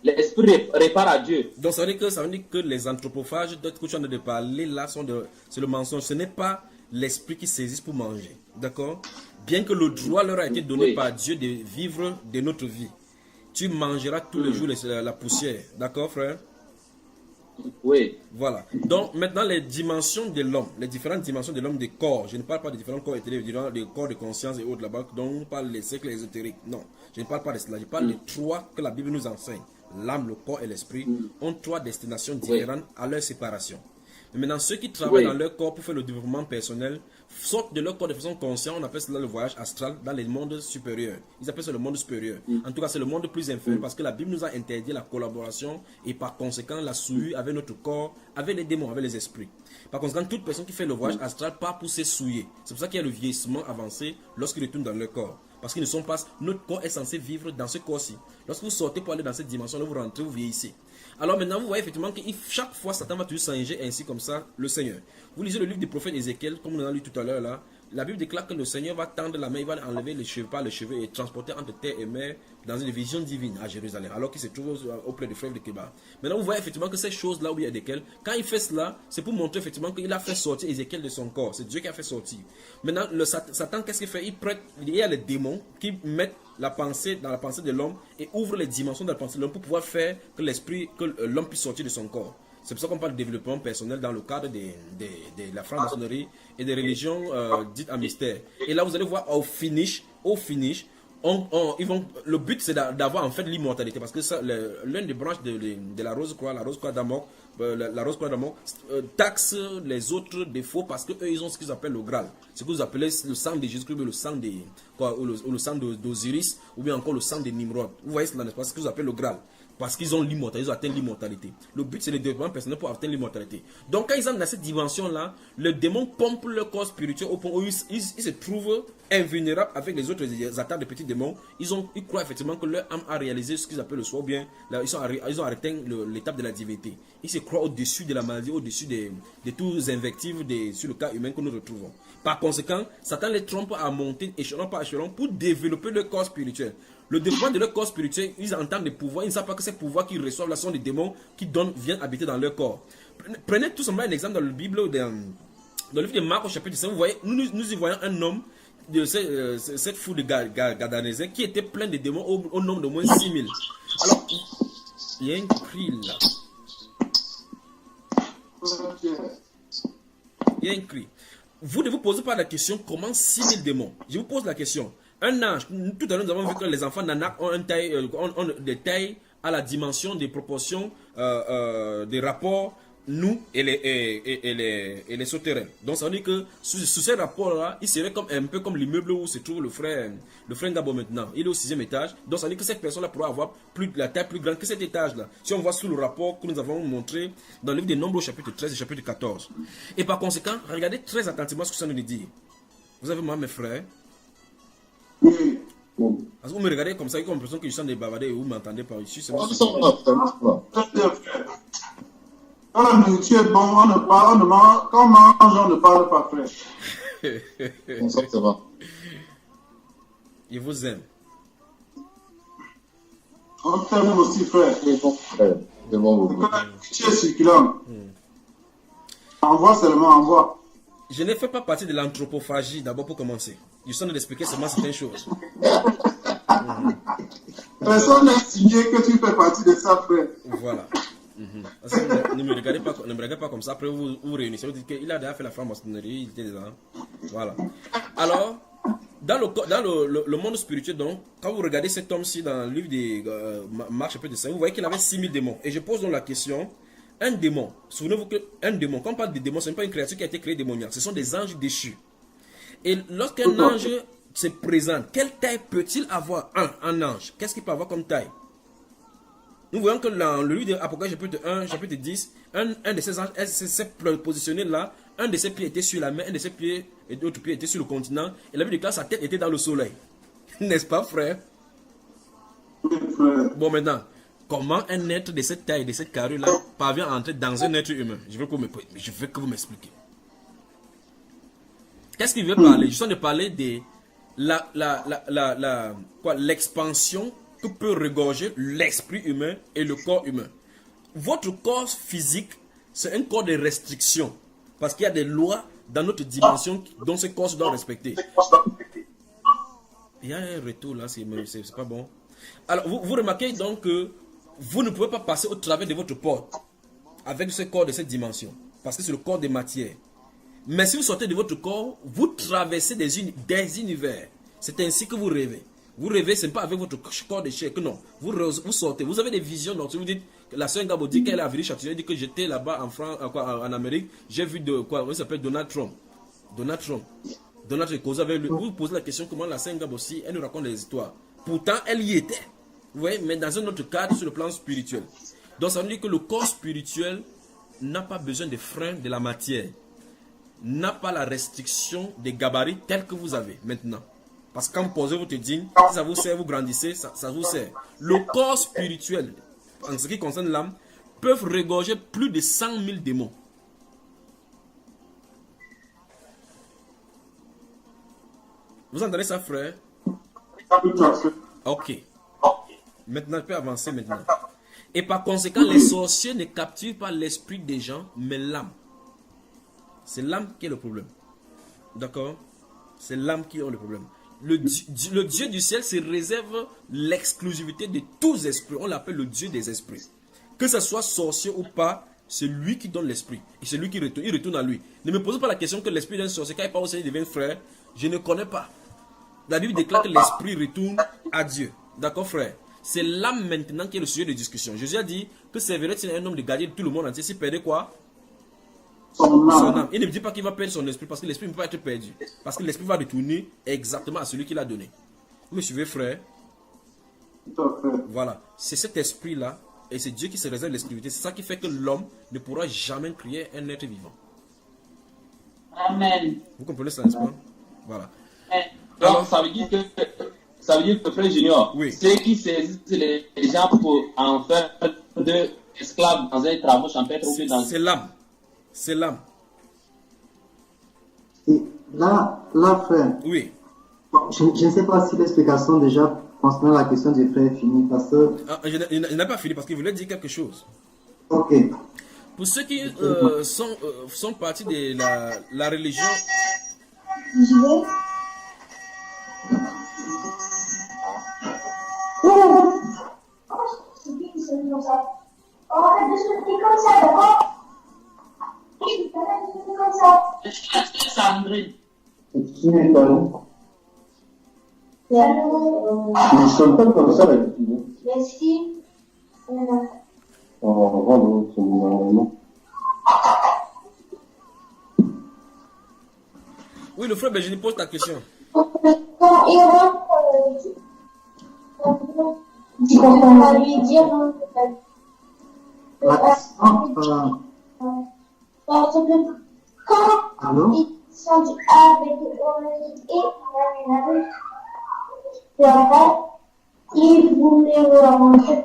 L'esprit répare à Dieu. Donc ça veut dire que les anthropophages que tu as de parler là, c'est le mensonge. Ce n'est pas l'esprit qui saisit pour manger. D'accord? Bien que le droit leur a été donné par Dieu de vivre de notre vie. Tu mangeras tous les jours la poussière. D'accord, frère? Oui. Voilà. Donc maintenant les dimensions de l'homme, les différentes dimensions de l'homme des corps. Je ne parle pas des différents corps éthériques, des corps de conscience et autres là-bas, dont on parle les cercles ésotériques. Non, je ne parle pas de cela. Je parle des trois que la Bible nous enseigne. L'âme, le corps et l'esprit ont trois destinations différentes à leur séparation. Mais maintenant, ceux qui travaillent dans leur corps pour faire le développement personnel sortent de leur corps de façon consciente. On appelle cela le voyage astral dans les mondes supérieurs. Ils appellent ça le monde supérieur. En tout cas, c'est le monde plus inférieur parce que la Bible nous a interdit la collaboration et par conséquent la souillure avec notre corps, avec les démons, avec les esprits. Par conséquent, toute personne qui fait le voyage astral part pour se souiller. C'est pour ça qu'il y a le vieillissement avancé lorsqu'ils retournent dans leur corps. Parce qu'ils ne sont pas... Notre corps est censé vivre dans ce corps-ci. Lorsque vous sortez pour aller dans cette dimension-là, vous rentrez, vous vieillissez. Alors maintenant, vous voyez effectivement que chaque fois, Satan va toujours singer ainsi comme ça le Seigneur. Vous lisez le livre du prophète Ézéchiel, comme on a lu tout à l'heure là. La Bible déclare que le Seigneur va tendre la main, il va enlever les cheveux par les cheveux et transporter entre terre et mer dans une vision divine à Jérusalem, alors qu'il se trouve auprès du fleuve de Kébar. Maintenant, vous voyez effectivement que ces choses-là où il y a desquelles, quand il fait cela, c'est pour montrer effectivement qu'il a fait sortir Ézéchiel de son corps. C'est Dieu qui a fait sortir. Maintenant, Satan, qu'est-ce qu'il fait? Il y a les démons qui mettent la pensée dans la pensée de l'homme et ouvrent les dimensions de la pensée de l'homme pour pouvoir faire que l'homme puisse sortir de son corps. C'est pour ça qu'on parle de développement personnel dans le cadre de la franc-maçonnerie et des religions dites à mystère. Et là, vous allez voir au finish, le but c'est d'avoir en fait l'immortalité. Parce que l'une des branches de la rose-croix, d'Amok, la rose-croix d'Amok, taxe les autres défauts parce qu'eux, ils ont ce qu'ils appellent le Graal. Ce que vous appelez le sang de Jésus-Christ, le sang le sang d'Osiris, ou bien encore le sang de Nimrod. Vous voyez cela, n'est-ce pas? Ce que vous appelez le Graal. Parce qu'ils ont l'immortalité, ils ont atteint l'immortalité. Le but, c'est le développement personnel pour atteindre l'immortalité. Donc, quand ils entrent dans cette dimension-là, le démon pompe leur corps spirituel au point où ils se trouvent invulnérables avec les autres attaques de petits démons. Ils croient effectivement que leur âme a réalisé ce qu'ils appellent le soi, ou bien ils ont atteint l'étape de la divinité. Ils se croient au-dessus de la maladie, au-dessus de tous les invectives sur le cas humain que nous retrouvons. Par conséquent, Satan les trompe à monter échelon par échelon pour développer leur corps spirituel. Le développement de leur corps spirituel, ils entendent des pouvoirs, ils ne savent pas que ces pouvoirs qu'ils reçoivent là sont des démons qui viennent habiter dans leur corps. Prenez tout simplement un exemple dans la Bible, dans le livre de Marc au chapitre 5, vous voyez, nous y voyons un homme de cette foule de Gadarésiens qui était plein de démons au nombre de moins 6000. Alors, il y a un cri là. Il y a un cri. Vous ne vous posez pas la question comment 6000 démons. Je vous pose la question. Un ange, tout à l'heure nous avons vu que les enfants d'Anak ont des tailles à la dimension des proportions des rapports nous et les souterrains. Donc ça veut dire que sous ces rapports-là, il serait un peu comme l'immeuble où se trouve le frère Ngabo maintenant. Il est au 6e étage. Donc ça veut dire que cette personne-là pourra avoir la taille plus grande que cet étage-là. Si on voit sous le rapport que nous avons montré dans le livre des Nombres chapitre 13 et chapitre 14. Et par conséquent, regardez très attentivement ce que ça nous dit. Vous avez moi mes frères? Oui. Parce que vous me regardez comme ça, comme l'impression que je sens des bavardés et vous m'entendez pas ici. Quand la nourriture est bonne, on ne parle, quand on mange, on ne parle pas frère. Exactement. Je vous aime. On t'aime aussi, frère. C'est bon, beaucoup. Tu es circulant. Envoie seulement, envoie. Je ne fais pas partie de l'anthropophagie, d'abord pour commencer. Je suis en train d'expliquer seulement certaines choses. Personne n'a signé que tu fais partie de ça, frère. Voilà. Parce que ne me regardez pas comme ça. Après, vous réunissez. Vous dites qu'il a déjà fait la franc-maçonnerie. Il était dedans. Voilà. Alors, dans le monde spirituel, donc, quand vous regardez cet homme-ci dans le livre des Marche chapitre 5, vous voyez qu'il avait 6000 démons. Et je pose donc la question, un démon, souvenez-vous qu'un démon, quand on parle de démon, ce n'est pas une créature qui a été créée démoniaque. Ce sont des anges déchus. Et lorsqu'un ange se présente, quelle taille peut-il avoir un ange? Qu'est-ce qu'il peut avoir comme taille? Nous voyons que dans le livre de Apocalypse chapitre 1, chapitre 10, un de ces anges s'est positionné là, un de ses pieds était sur la mer, un de ses pieds et d'autres pieds étaient sur le continent, et la Bible déclare sa tête était dans le soleil. N'est-ce pas, frère? Bon, maintenant, comment un être de cette taille, de cette carrure là, parvient à entrer dans un être humain? Je veux que vous m'expliquiez. Qu'est-ce qu'il veut parler? Je suis en train de parler de l'expansion que peut regorger l'esprit humain et le corps humain. Votre corps physique, c'est un corps de restriction. Parce qu'il y a des lois dans notre dimension dont ce corps doit respecter. Il y a un retour là, c'est pas bon. Alors, vous remarquez donc que vous ne pouvez pas passer au travers de votre porte avec ce corps de cette dimension. Parce que c'est le corps des matières. Mais si vous sortez de votre corps, vous traversez des univers. C'est ainsi que vous rêvez. Vous rêvez, ce n'est pas avec votre corps de chair que non. Vous sortez, vous avez des visions. Donc, vous dites, la sœur Ngabo dit qu'elle a vu Châtillon, elle dit que j'étais là-bas en Amérique, j'ai vu il s'appelle Donald Trump. Donald Trump causait avec lui. Vous vous posez la question comment la sœur Ngabo aussi, elle nous raconte des histoires. Pourtant, elle y était. Vous voyez, mais dans un autre cadre, sur le plan spirituel. Donc, ça veut dire que le corps spirituel n'a pas besoin de freins de la matière. N'a pas la restriction des gabarits tels que vous avez maintenant. Parce que quand vous posez votre digne, si ça vous sert, vous grandissez, ça vous sert. Le corps spirituel, en ce qui concerne l'âme, peuvent regorger plus de 100 000 démons. Vous entendez ça, frère? Ok. Maintenant, je peux avancer maintenant. Et par conséquent, les sorciers ne capturent pas l'esprit des gens, mais l'âme. C'est l'âme qui est le problème. D'accord? C'est l'âme qui est le problème. Le Dieu du ciel se réserve l'exclusivité de tous esprits. On l'appelle le Dieu des esprits. Que ce soit sorcier ou pas, c'est lui qui donne l'esprit. Et c'est lui qui retourne. Il retourne à lui. Ne me posez pas la question que l'esprit d'un sorcier, quand il part au Seigneur, il devient frère. Je ne connais pas. La Bible déclare que l'esprit retourne à Dieu. D'accord, frère? C'est l'âme maintenant qui est le sujet de discussion. Jésus a dit que servirait-il un homme de garder tout le monde entier s'il perdait quoi? Son âme. Il ne dit pas qu'il va perdre son esprit parce que l'esprit ne peut pas être perdu. Parce que l'esprit va retourner exactement à celui qui l'a donné. Vous me suivez, frère? Voilà. C'est cet esprit-là et c'est Dieu qui se réserve l'exclusivité. C'est ça qui fait que l'homme ne pourra jamais créer un être vivant. Amen. Vous comprenez ça, n'est-ce pas? Voilà. Donc, ça veut dire que frère Junior, oui. Ceux qui saisissent les gens pour en faire de esclaves dans un travail champêtre ou dans... C'est l'âme. C'est l'âme. Là, frère. Oui. Je ne sais pas si l'explication déjà concernant la question du frère est finie parce que... Il n'a pas fini parce qu'il voulait dire quelque chose. Ok. Pour ceux qui sont partis de la religion... Sandrine. Qui n'est pas là? Ils ne sont pas comme ça d'habitude. Oui, le frère Benjamin pose ta question. Parce que quand ils sont avec et après, ils voulaient remonter.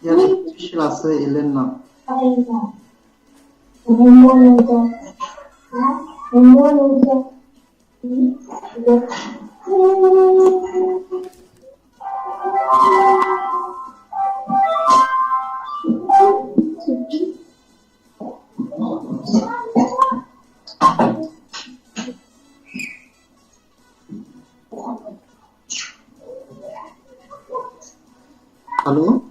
Il y a une chez la sœur Hélène là. Par exemple, moi longtemps. Allô?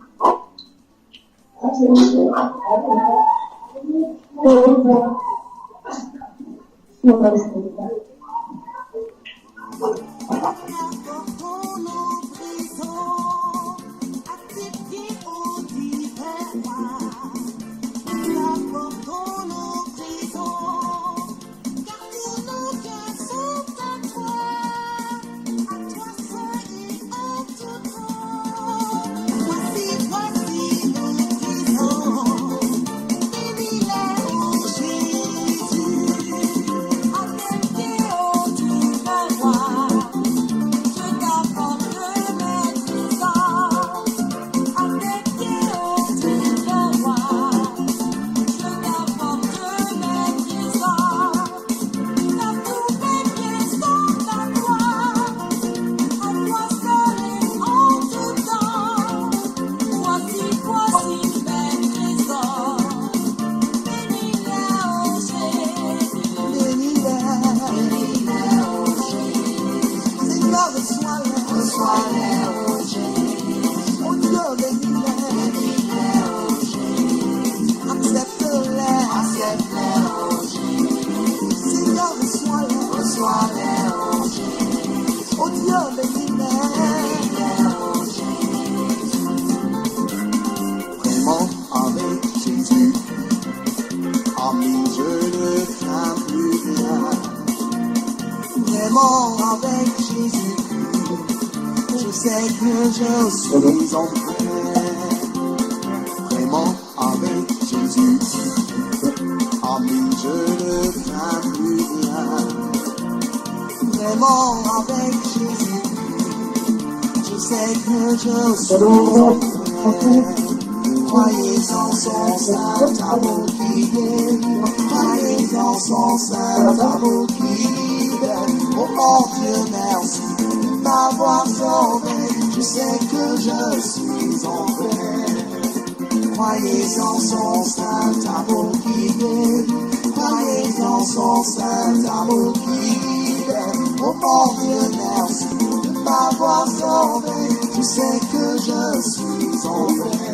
Tu sais que je suis en paix.